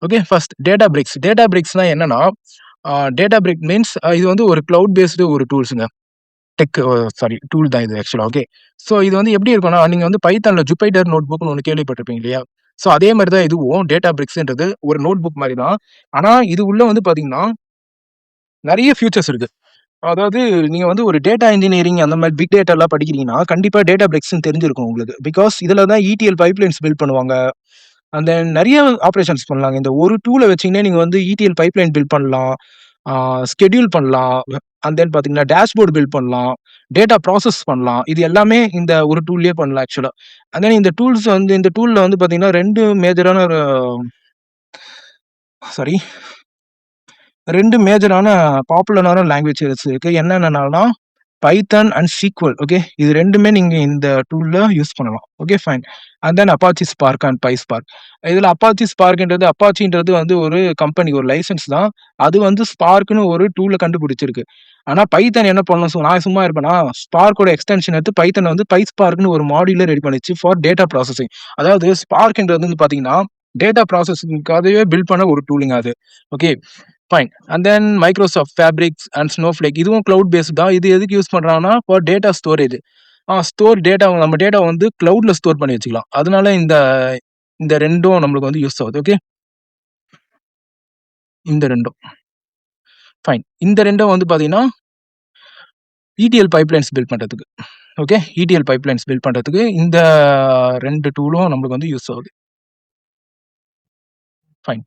A: Okay, first Databricks. Databricksனா என்னன்னா, Databrick மீன்ஸ் இது வந்து ஒரு கிளவுட் பேஸ்டு ஒரு டூல்ஸ்ங்க. டூல் தான் இது ஆக்சுவலா. ஓகே. ஸோ இது வந்து எப்படி இருக்கும்னா, நீங்க வந்து பைத்தான்ல ஜூபிட்டர் நோட்புக்னு ஒண்ணு கேள்விப்பட்டிருப்பீங்க இல்லையா? ஸோ அதே மாரி தான் இதுவும் Databricksன்றது ஒரு நோட்புக் மாரி தான். ஆனா இது உள்ள வந்து பார்த்தீங்கன்னா, நெறைய ஃபியூச்சர்ஸ் இருக்கு. அதாவது நீங்க வந்து ஒரு டேட்டா இன்ஜினியரிங் அந்த மாரி பிக் டேட்டாலாம் படிக்கிறீங்கன்னா, கண்டிப்பா Databricksன்னு தெரிஞ்சிருக்கும் உங்களுக்கு. பிகாஸ் இதுல தான் ETL பைப்லைன்ஸ் பில்ட் பண்ணுவாங்க. அண்ட் தென் நெறைய ஆப்பரேஷன்ஸ் பண்ணலாங்க. இந்த ஒரு டூல வச்சீங்கன்னே நீங்க வந்து ETL பைப்லைன் பில்ட் பண்ணலாம். ஆ ஸ்கெட்யூல் பண்ணலாம். அண்ட் தென் பார்த்தீங்கன்னா, டேஷ்போர்ட் பில்ட் பண்ணலாம். டேட்டா ப்ராசஸ் பண்ணலாம். இது எல்லாமே இந்த ஒரு டூல்லயே பண்ணலாம் ஆக்சுவலா. அண்ட் தென் இந்த டூல்ல வந்து பார்த்தீங்கன்னா, 2 மேஜரான சாரி 2 மேஜரான பாப்புலரான லாங்குவேஜஸ் இருக்கு. என்னென்னன்னா பைத்தான் அண்ட் SQL. ஓகே. இது 2மே நீங்க இந்த டூல்ல யூஸ் பண்ணலாம். Okay, fine. And then Apache Spark and PySpark. இதுல Apacheன்றது வந்து ஒரு கம்பெனி, ஒரு லைசென்ஸ் தான். அது வந்து Sparkன்னு ஒரு டூல கண்டுபிடிச்சிருக்கு. ஆனா பைத்தான் என்ன பண்ணும்? நான் சும்மா இருப்பேனா? Sparkோட எக்ஸ்டென்ஷன் எடுத்து பைத்தான் வந்து PySparkன்னு ஒரு மாடியூல ரெடி பண்ணிச்சு ஃபார் டேட்டா ப்ராசஸிங். அதாவது Sparkன்றது வந்து பார்த்தீங்கன்னா, டேட்டா ப்ராசஸிங்காகவே பில்ட் பண்ண ஒரு டூலிங்க அது. Okay, fine. And then Microsoft fabrics and snowflake இதுவும் கிளவுட் பேஸ்ட் தான். இது எதுக்கு யூஸ் பண்றாங்கன்னா, ஃபார் டேட்டா ஸ்டோரேஜ். நம்ம டேட்டா வந்து கிளவுட்ல ஸ்டோர் பண்ணி வச்சுக்கலாம். அதனால இந்த இந்த 2ம் நம்மளுக்கு வந்து யூஸ் ஆகுது. ஓகே. இந்த 2ம். ஃபைன். இந்த 2ம் வந்து பார்த்தீங்கன்னா, ETL பைப்லைன்ஸ் பில்ட் பண்றதுக்கு. ஓகே. ETL பைப்லைன்ஸ் பில்ட் பண்றதுக்கு இந்த 2 டூலும் நம்மளுக்கு வந்து யூஸ் ஆகுது. Fine.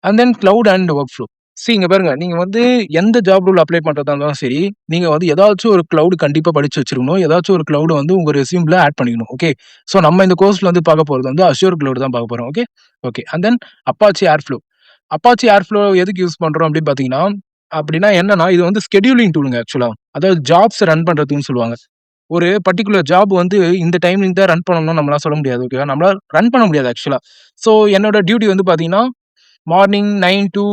A: And then cloud and work flow. இங்க பாருங்க. நீங்க வந்து எந்த ஜாப் ரோல் அப்ளை பண்றதா இருந்தாலும் சரி, நீங்க வந்து ஏதாச்சும் ஒரு கிளவுட் கண்டிப்பா படிச்சு வச்சிருக்கணும். ஏதாச்சும் ஒரு கிளவுட் வந்து உங்க ரெஸ்யூம்ல ஆட் பண்ணிக்கணும். ஓகே. ஸோ நம்ம இந்த கோர்ஸ்ல வந்து பார்க்க போறது வந்து அஷ்யூர் கிளவுட் தான் பார்க்க போறோம். Okay. Okay. And then Apache Airflow. Apache Airflow எதுக்கு யூஸ் பண்றோம் அப்படின்னு பார்த்தீங்கன்னா, அப்படின்னா என்னன்னா, இது வந்து ஸ்கெட்யூலிங் டூல்ங்க ஆக்சுவலா. அதாவது ஜாப்ஸ் ரன் பண்றதுக்குன்னு சொல்லுவாங்க. ஒரு பர்ட்டிகுலர் ஜாப் வந்து இந்த டைமிங் தான் ரன் பண்ணணும்னு நம்மளால சொல்ல முடியாது. ஓகேவா? நம்மளால ரன் பண்ண முடியாது ஆக்சுவலா. ஸோ என்னோட டியூட்டி வந்து பார்த்தீங்கன்னா, மார்னிங் 9 டூ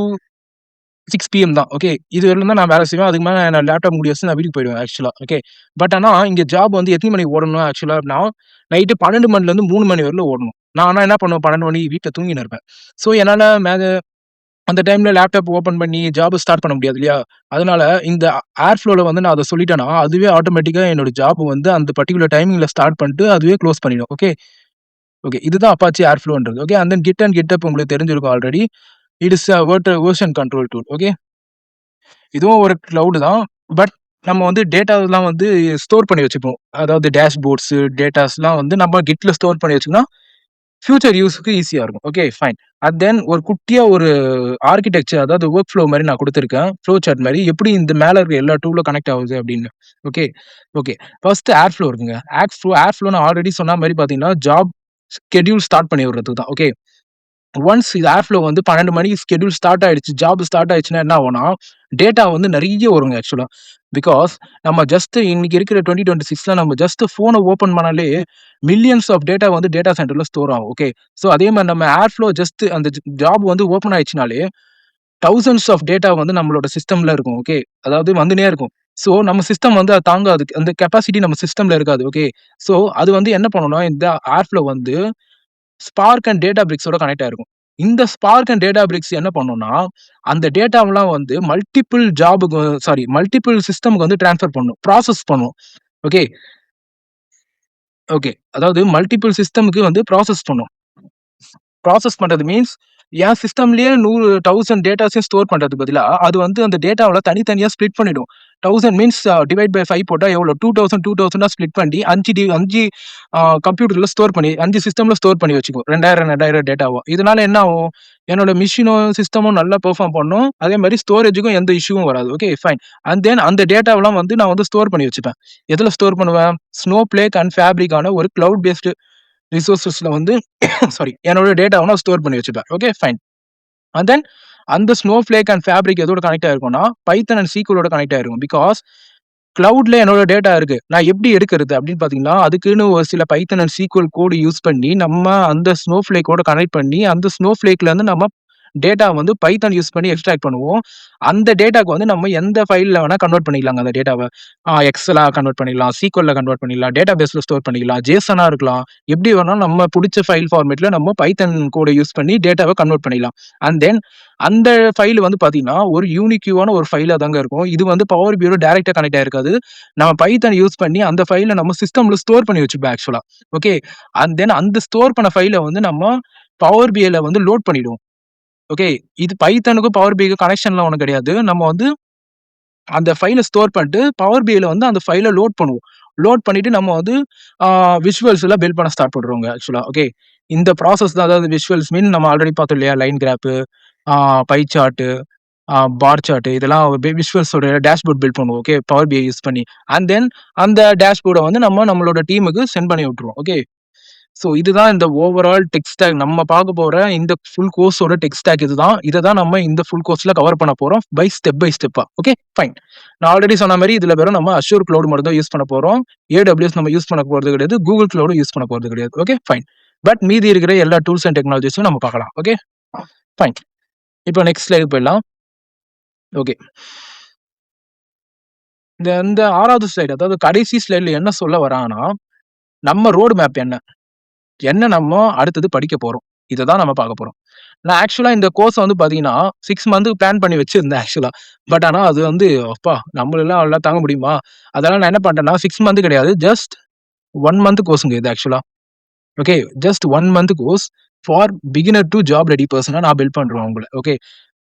A: 6 பிஎம் தான். ஓகே. இது வரையிலும் தான் நான் வேலை செய்வேன். அதுக்கு மேல நான் லேப்டாப் மூடி வச்சுட்டு நான் வீட்டுக்கு போயிடுவேன் ஆக்சுவலா. ஓகே. பட் ஆனா இங்க ஜாப் வந்து எத்தன மணிக்கு ஓடணும் ஆக்சுவலா நைட்டு 12 மணிலேருந்து 3 மணி வரையிலும் ஓடணும். நான் ஆனா என்ன பண்ணுவேன் 12 மணிக்கு வீட்ல தூங்கின்னு இருப்பேன். ஸோ என்னால அந்த டைம்ல லேப்டாப் ஓப்பன் பண்ணி ஜாப் ஸ்டார்ட் பண்ண முடியாது இல்லையா? அதனால இந்த ஏர்ஃப்ளோல வந்து நான் அத சொல்லிட்டேன்னா, அதுவே ஆட்டோமேட்டிக்கா என்னோட ஜாப் வந்து அந்த பர்ட்டிகுலர் டைமிங்ல ஸ்டார்ட் பண்ணிட்டு அதுவே குளோஸ் பண்ணிடும். ஓகே. ஓகே. இதுதான் Apache Airflowன்றது. Okay. And then Git and GitHub உங்களுக்கு தெரிஞ்சிருக்கும் already. It is version control tool. Okay. இதுவும் ஒரு கிளவுட் தான். பட் நம்ம வந்து டேட்டாலாம் வந்து ஸ்டோர் பண்ணி வச்சுப்போம். அதாவது டேஷ்போர்ட்ஸ், டேட்டாஸ்லாம் வந்து நம்ம Gitல ஸ்டோர் பண்ணி வச்சோம்னா, ஃபியூச்சர் யூஸ்க்கு ஈஸியா இருக்கும். Okay, fine. அண்ட் தென் ஒரு குட்டியா ஒரு ஆர்க்கிடெக்சர் அதாவது வொர்க் ஃப்ளோ மாரி நான் குடுத்துருக்கேன். ஃப்ளோ சார்ட் மாரி. எப்படி இந்த மேல இருக்க எல்லா டூலும் கனெக்ட் ஆகுது அப்படின்னு. Okay, okay. ஃபர்ஸ்ட் ஏர்ஃப்ளோ இருக்குங்க. ஏர்ஃப்ளோ நான் ஆல்ரெடி சொன்ன மாரி பார்த்தீங்கன்னா, ஜாப் ஸ்கெட்யூல் ஸ்டார்ட் பண்ணி விடுறதுக்கு தான். ஓகே. ஒன்ஸ் இது ஏர்ஃப்ளோ வந்து 12 மணிக்கு ஸ்கெட்யூல் ஸ்டார்ட் ஆயிடுச்சு. ஜாப் ஸ்டார்ட் ஆயிடுச்சுன்னா என்ன ஆகும்னா, டேட்டா வந்து நெறைய வருங்க ஆக்சுவலா. பிகாஸ் நம்ம ஜஸ்ட் இன்னைக்கு இருக்கிற 2026ல நம்ம ஜஸ்ட் ஃபோன ஓப்பன் பண்ணாலே மில்லியன்ஸ் ஆஃப் டேட்டா வந்து டேட்டா சென்டர்ல ஸ்டோர் ஆகும். ஓகே. ஸோ அதே மாரி நம்ம ஏர்ஃப்ளோ ஜஸ்ட் அந்த ஜாப் வந்து ஓப்பன் ஆயிடுச்சுனாலே, தௌசண்ட்ஸ் ஆஃப் டேட்டா வந்து நம்மளோட சிஸ்டம்ல இருக்கும். ஓகே. அதாவது வந்துன்னே இருக்கும். ஸோ நம்ம சிஸ்டம் வந்து அது தாங்காது. அந்த கெப்பாசிட்டி நம்ம சிஸ்டம்ல இருக்காது. ஓகே. ஸோ அது வந்து என்ன பண்ணும்னா, இந்த ஏர்ஃப்ளோ வந்து ஸ்பார்க் அண்ட் டேட்டாபிரிக்ஸோட கனெக்ட் ஆயிருக்கும். இந்த ஸ்பார்க் அண்ட் டேட்டாபிரிக்ஸ் என்ன பண்ணும்னா, அந்த டேட்டாவெல்லாம் வந்து மல்டிபிள் ஜாப்க்கு சாரி மல்டிபிள் சிஸ்டம்க்கு வந்து ட்ரான்ஸ்ஃபர் பண்ணும். ப்ராசஸ் பண்ணும். Okay, okay. அதாவது மல்டிபிள் சிஸ்டம்க்கு வந்து ப்ராசஸ் பண்ணும். ப்ராசஸ் பண்றது மீன்ஸ் என் சிஸ்டம்லயே 100 1000 டேட்டாஸையும் ஸ்டோர் பண்றதுக்கு பதிலா, அது வந்து அந்த டேட்டாவ தனித்தனியா ஸ்ப்ளிட் பண்ணிடும். 1000 மீன்ஸ் டிவைட் பை 5 போட்டா எவ்வளோ? 2000 2000ஆ ஸ்ப்ளிட் பண்ணி 5 கம்ப்யூட்டர்ல ஸ்டோர் பண்ணி 5 சிஸ்டம்ல ஸ்டோர் பண்ணி வச்சுக்கும். 2000 டேட்டாவா. இதனால என்ன ஆகும்? என்னோட மெஷினும், சிஸ்டமும் நல்லா பெர்ஃபார்ம் பண்ணும். அதே மாரி ஸ்டோரேஜ்க்கும் எந்த இஷ்யூவும் வராது. Okay, fine. அண்ட் தென் அந்த டேட்டாவெல்லாம் வந்து நான் வந்து ஸ்டோர் பண்ணி வச்சுப்பேன். எதுல ஸ்டோர் பண்ணுவேன்? Snowflake அண்ட் Fabricஆன ஒரு கிளவுட் பேஸ்டு ரிசோர்ஸஸ்ல வந்து சாரி என்னோட டேட்டாவ நான் ஸ்டோர் பண்ணி வச்சுப்பேன். Okay, fine. அண்ட் தென் அந்த Snowflake அண்ட் Fabric எதோட கனெக்ட் ஆயிருக்கும்னா, Python அண்ட் SQLோட கனெக்ட் ஆயிருக்கும். பிகாஸ் கிளவுட்ல என்னோட டேட்டா இருக்கு. நான் எப்படி எடுக்கிறது அப்படின்னு பார்த்தீங்கன்னா, அதுக்குன்னு ஒரு சில Python and SQL code use பண்ணி, நம்ம அந்த Snowflakeஓட கனெக்ட் பண்ணி, அந்த Snowflakeலருந்து நம்ம டேட்டா வந்து Python யூஸ் பண்ணி எக்ஸ்ட்ராக்ட் பண்ணுவோம். அந்த டேட்டாக்கு வந்து நம்ம எந்த ஃபைல்ல வேணா கன்வெர்ட் பண்ணிக்கலாங்க அந்த டேட்டாவ. எக்ஸலா கன்வெர்ட் பண்ணிடலாம், SQLல கன்வெர்ட் பண்ணிடலாம், டேட்டாபேஸ்ல ஸ்டோர் பண்ணிக்கலாம், JSON-ஆ இருக்கலாம். எப்படி வேணாலும் நம்ம புடிச்ச ஃபைல் ஃபார்மேட்ல நம்ம Python கோட யூஸ் பண்ணி டேட்டாவ கன்வெர்ட் பண்ணிடலாம். அண்ட் தென் அந்த ஃபைல் வந்து பார்த்தீங்கன்னா, ஒரு யூனிக்யூவான ஒரு ஃபைலா தாங்க இருக்கும். இது வந்து பவர் பியூல டைரக்ட்டா கனெக்ட் ஆயிருக்காது. நம்ம Python யூஸ் பண்ணி அந்த ஃபைல நம்ம சிஸ்டம்ல ஸ்டோர் பண்ணி வச்சுப்போம் ஆக்சுவலா. ஓகே. அண்ட் தென் அந்த ஸ்டோர் பண்ண ஃபைல வந்து நம்ம பவர் பிஐல வந்து லோட் பண்ணிடுவோம். ஓகே. இது பைத்தானுக்கும் பவர் பிஐக்கும் கனெக்ஷன்லாம் ஒண்ணும் கிடையாது. நம்ம வந்து அந்த ஃபைல ஸ்டோர் பண்ணிட்டு பவர் பிஐல வந்து அந்த ஃபைல லோட் பண்ணுவோம். லோட் பண்ணிட்டு நம்ம வந்து ஆ விஷுவல்ஸ் எல்லாம் பில்ட் பண்ண ஸ்டார்ட் பண்றோங்க ஆக்சுவலா. ஓகே. இந்த ப்ராசஸ் தான் அதாவது விஷுவல்ஸ் மீன் நம்ம ஆல்ரெடி பார்த்தோம் இல்லையா? Line graph, pie chart, bar chart இதெல்லாம் விஷுவல்ஸோட டேஷ்போர்ட் பில்ட் பண்ணுவோம். ஓகே. பவர் பிஐ யூஸ் பண்ணி. அண்ட் தென் அந்த டேஷ்போர்ட வந்து நம்மளோட டீமுக்கு சென்ட் பண்ணி விட்டுருவோம். ஓகே. ஸோ இதுதான் இந்த ஓவரால் டெக் ஸ்டாக். நம்ம பார்க்க போற இந்த ஃபுல் கோர்ஸோட டெக் ஸ்டாக் இதுதான். இத தான் நம்ம இந்த ஃபுல் கோர்ஸ்ல கவர் பண்ண போறோம். பை ஸ்டெப்பா. Okay, fine. நான் ஆல்ரெடி சொன்ன மாரி இதுல வெறும் நம்ம அஷ்யூர் கிளவுட் மட்டும் தான் யூஸ் பண்ண போறோம். AWS நம்ம யூஸ் பண்ண போறது கிடையாது. Google கிளவுடும் யூஸ் பண்ண போறது கிடையாது. Okay, fine. பட் மீதி இருக்கிற எல்லா டூல்ஸ் அண்ட் டெக்னாலஜிஸும் நம்ம பார்க்கலாம். Okay, fine. இப்போ நெக்ஸ்ட் ஸ்லைடுக்கு போயிடலாம். ஓகே. இந்த 6வது ஸ்லைடு அதாவது கடைசி ஸ்லைடுல என்ன சொல்ல வரான்னா, நம்ம ரோட் மேப் என்ன? என்ன நம்ம அடுத்தது படிக்க போறோம். இத தான் நம்ம பார்க்க போறோம். நான் ஆக்சுவலா இந்த கோர்ஸ் வந்து பார்த்தீங்கன்னா, 6 மந்த்துக்கு பிளான் பண்ணி வச்சிருந்தேன் ஆக்சுவலா. பட் ஆனா அது வந்து அப்பா நம்மளால அதெல்லாம் தாங்க முடியுமா? அதனால நான் என்ன பண்ணிட்டேன்னா, 6 மந்த் கிடையாது. ஜஸ்ட் 1 மந்த் கோர்ஸ்ங்க இது ஆக்சுவலா. Okay. Just 1 month course for beginner to job ready persona நான் பில்ட் பண்றேன் உங்கள. ஓகே.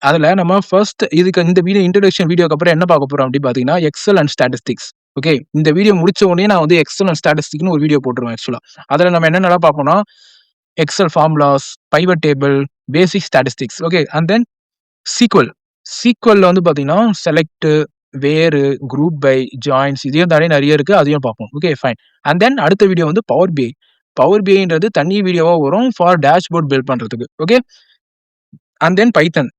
A: அதுல நம்ம ஃபர்ஸ்ட் இதுக்கு இந்த வீடியோ இன்ட்ரோடக்ஷன் வீடியோக்கு அப்புறம் என்ன பார்க்க போறோம் அப்படின்னு பார்த்தீங்கன்னா, எக்ஸெல் அண்ட் ஸ்டாட்டிஸ்டிக்ஸ். ஓகே. இந்த வீடியோ முடிச்ச உடனே நான் வந்து எக்ஸெல் அண்ட் ஸ்டாட்டிஸ்டிக்ஸ்னு ஒரு வீடியோ போட்டுருவேன் ஆக்சுவலா. அதுல நம்ம என்னென்னலாம் பார்ப்போம்னா, Excel formulas, pivot table, basic statistics. Okay. And then SQL. சீக்வல்ல வந்து பார்த்தீங்கன்னா, select, where, group by, joins இதையும் தாண்டி நெறைய இருக்கு. அதையும் பார்ப்போம். Okay, fine. அண்ட் தென் அடுத்த வீடியோ வந்து பவர் பிஐ. பவர் பிஐன்றது தனி வீடியோவா வரும் ஃபார் டேஷ்போர்ட் பில்ட் பண்றதுக்கு. Okay. And then Python.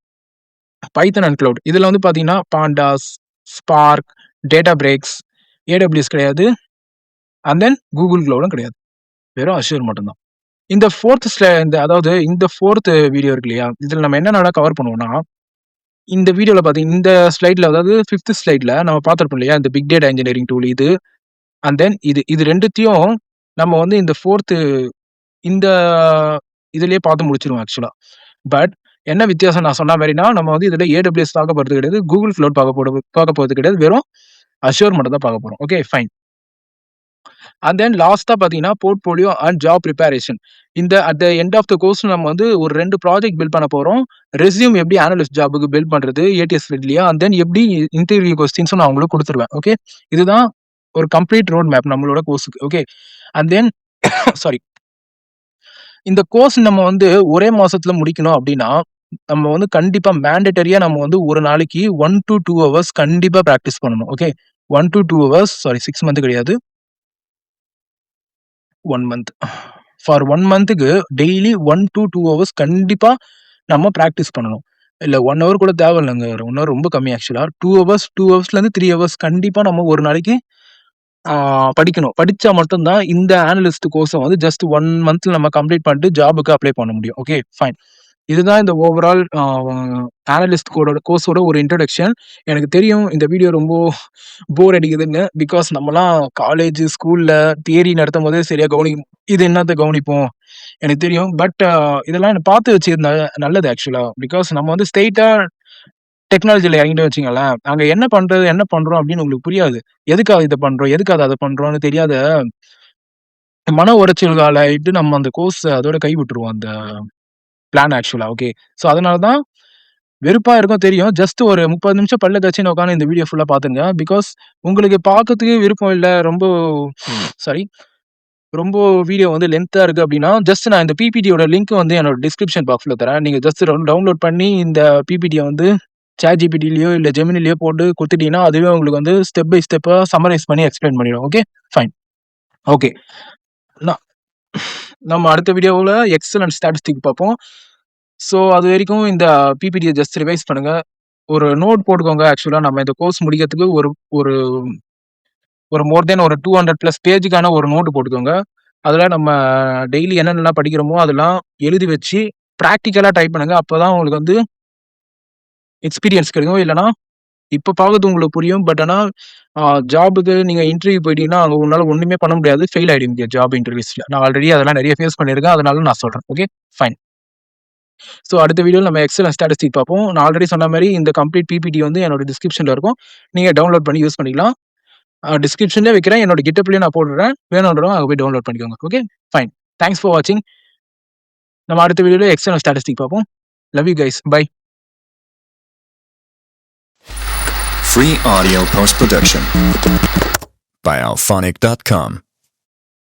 A: Python and cloud. இதுல வந்து பார்த்தீங்கன்னா, பாண்டாஸ், ஸ்பார்க், டேட்டாபிரேக்ஸ், AWS கிடையாது. அண்ட் தென் கூகுள் கிளவுடும் கிடையாது. வெறும் அஷ்யூர் மட்டும் தான். இந்த 4த் இந்த அதாவது இந்த 4த் வீடியோ இருக்கு இல்லையா? இதுல நம்ம என்னென்னலாம் கவர் பண்ணுவோம்னா, இந்த வீடியோல இந்த ஸ்லைட்ல அதாவது 5த் ஸ்லைட்ல நம்ம பார்த்திருப்போம் இல்லையா? இந்த பிக் டேட்டா இன்ஜினியரிங் டூல் இது. அண்ட் தென் இது 2த்தையும் நம்ம வந்து இந்த 4த் இந்த இதுலயே பார்த்து முடிச்சிருவோம் ஆக்சுவலா. பட் என்ன வித்தியாசம் நான் சொன்ன மாரின்னா, நம்ம வந்து இதுல AWS பார்க்க போறது கிடையாது. Google கிளவுட் பார்க்க போறது கிடையாது. வெறும் அஷ்யூர் மட்டும் தான் பார்க்க போறோம். Okay, fine. அண்ட் தென் லாஸ்ட்டா பார்த்தீங்கன்னா, portfolio and job preparation. At the end of the course நம்ம வந்து ஒரு 2 ப்ராஜெக்ட் பில்ட் பண்ண போறோம். ரெஸ்யூம் எப்படி அனலிஸ்ட் ஜாப்க்கு பில்ட் பண்றது ATS ஃப்ரெண்ட்லியா, அண்ட் தென் எப்படி இன்டர்வியூ கொஸ்டின்ஸும் நான் உங்களுக்கு குடுத்துருவேன். ஓகே. இதுதான் ஒரு கம்ப்ளீட் ரோட் மேப் நம்மளோட கோர்ஸ்க்கு. ஓகே. And then sorry. இந்த கோர்ஸ் நம்ம வந்து ஒரே மாசத்துல முடிக்கணும் அப்படின்னா, நம்ம வந்து கண்டிப்பா மேண்டேட்டரியா நம்ம வந்து ஒரு நாளைக்கு 1 டூ 2 ஹவர்ஸ் கண்டிப்பா பிராக்டிஸ் பண்ணணும். Okay. 1 to 2 hours sorry 6 month கிடையாது. 1 மந்த். ஃபார் 1 மந்த்துக்கு டெய்லி 1 டூ 2 ஹவர்ஸ் கண்டிப்பா நம்ம பிராக்டிஸ் பண்ணணும். இல்ல 1 ஹவர் கூட தேவையில்லங்க. 1 ஹவர் ரொம்ப கம்மி ஆக்சுவலா. 2 ஹவர்ஸ்லேருந்து 3 ஹவர்ஸ் கண்டிப்பா நம்ம ஒரு நாளைக்கு ஆ படிக்கணும். படிச்சா மட்டும் தான் இந்த அனலிஸ்ட் கோர்ஸ வந்து ஜஸ்ட் 1 மந்த்ல நம்ம கம்ப்ளீட் பண்ணிட்டு ஜாப்க்கு அப்ளை பண்ண முடியும். Okay, fine. இதுதான் இந்த ஓவரால் அனலிஸ்ட் கோர்ஸோட ஒரு இன்ட்ரோடக்ஷன். எனக்கு தெரியும் இந்த வீடியோ ரொம்ப போர் அடிக்குதுன்னு. பிகாஸ் நம்மலாம் காலேஜ், ஸ்கூல்ல தியரி நடத்தும்போதே சரியா இது என்னத்த கவனிப்போம். எனக்கு தெரியும். பட் இதெல்லாம் பார்த்து வச்சுருந்தா நல்லது ஆக்சுவலா. பிகாஸ் நம்ம வந்து ஸ்ட்ரெய்ட்டா டெக்னாலஜில இறங்கிட்டோம்னு வச்சுக்கங்களேன், நாங்க என்ன பண்றது, என்ன பண்றோம் அப்படின்னு உங்களுக்கு புரியாது. எதுக்காக இத பண்றோம், எதுக்காக அத பண்றோம்னு தெரியாத மன உளைச்சலுக்கு ஆளாயிட்டு நம்ம அந்த கோர்ஸ அதோட கை விட்டுருவோம். அந்த பிளான் ஆக்சுவலா. ஓகே. ஸோ அதனால தான் வெறுப்பா இருக்கும் தெரியும். ஜஸ்ட் ஒரு 30 நிமிஷம் பல்ல கடிச்சுன்னு உட்கார்ந்து இந்த வீடியோ ஃபுல்லா பார்த்துங்க. பிகாஸ் உங்களுக்கு பார்க்கறதுக்கு விருப்பம் இல்ல. ரொம்ப சாரி. ரொம்ப வீடியோ வந்து லென்த்தா இருக்கு அப்டின்னா, ஜஸ்ட் நான் இந்த பிபிடியோட லிங்க் வந்து என்னோட டிஸ்கிரிப்ஷன் பாக்ஸ்ல தரேன். நீங்க ஜஸ்ட் டவுன்லோட் பண்ணி இந்த பிபிடிய வந்து ChatGPTலயோ இல்ல Geminiலயோ போட்டு குடுத்துட்டீங்கன்னா, அதுவே உங்களுக்கு வந்து ஸ்டெப் பை ஸ்டெப்பா சம்மரைஸ் பண்ணி எக்ஸ்ப்ளைன் பண்ணிடும். Okay, fine. ஓகே. நா நம்ம அடுத்த வீடியோவுல எக்ஸல் அண்ட் ஸ்டாட்டிஸ்டிக் பார்ப்போம். ஸோ அதுவரைக்கும் இந்த பிபிடிய ஜஸ்ட் ரிவைஸ் பண்ணுங்க. ஒரு நோட் போட்டுக்கோங்க. ஆக்சுவலா நம்ம இந்த கோர்ஸ் முடிக்கிறதுக்கு ஒரு ஒரு ஒரு மோர் தென் ஒரு 200+ பேஜுக்கான ஒரு நோட் போட்டுக்கோங்க. அதுல நம்ம டெய்லி என்னென்னலாம் படிக்கிறோமோ, அதெல்லாம் எழுதி வச்சு பிராக்டிகலா டைப் பண்ணுங்க. அப்பதான் உங்களுக்கு வந்து எக்ஸ்பீரியன்ஸ் கிடைக்கும். இல்லன்னா, இப்ப பார்க்கறது உங்களுக்கு புரியும். பட் ஆனா, ஜாப்க்கு நீங்க இன்டர்வியூ போயிட்டீங்கன்னா, அங்க உங்களால ஒண்ணுமே பண்ண முடியாது. ஃபெயில் ஆயிடுவீங்க ஜாப் இன்டர்வியூஸ்ல. நான் ஆல்ரெடி அதெல்லாம் நெறைய ஃபேஸ் பண்ணியிருக்கேன். அதனால நான் சொல்றேன். Okay, fine. ஸோ அடுத்த வீடியோல நம்ம எக்ஸல் அண்ட் ஸ்டாட்டிஸ்டிக் பார்ப்போம். நான் ஆல்ரெடி சொன்ன மாரி இந்த கம்ப்ளீட் பிபிடி வந்து என்னோட டிஸ்கிரிப்ஷன்ல இருக்கும். நீங்க டவுன்லோட் பண்ணி யூஸ் பண்ணிக்கலாம். டிஸ்கிரிப்ஷன்லயே வைக்கிறேன். என்னோட GitHubலயும் நான் போட்டுடுறேன். வேணும்ன்றவங்க அங்க போய் டவுன்லோட் பண்ணிக்கோங்க. Okay, fine. தேங்க்ஸ் ஃபார் வாட்சிங். நம்ம அடுத்த வீடியோல எக்ஸல் அண்ட் ஸ்டாட்டிஸ்டிக் பார்ப்போம். Love you guys. Bye.
B: Free audio post-production by alphonic.com.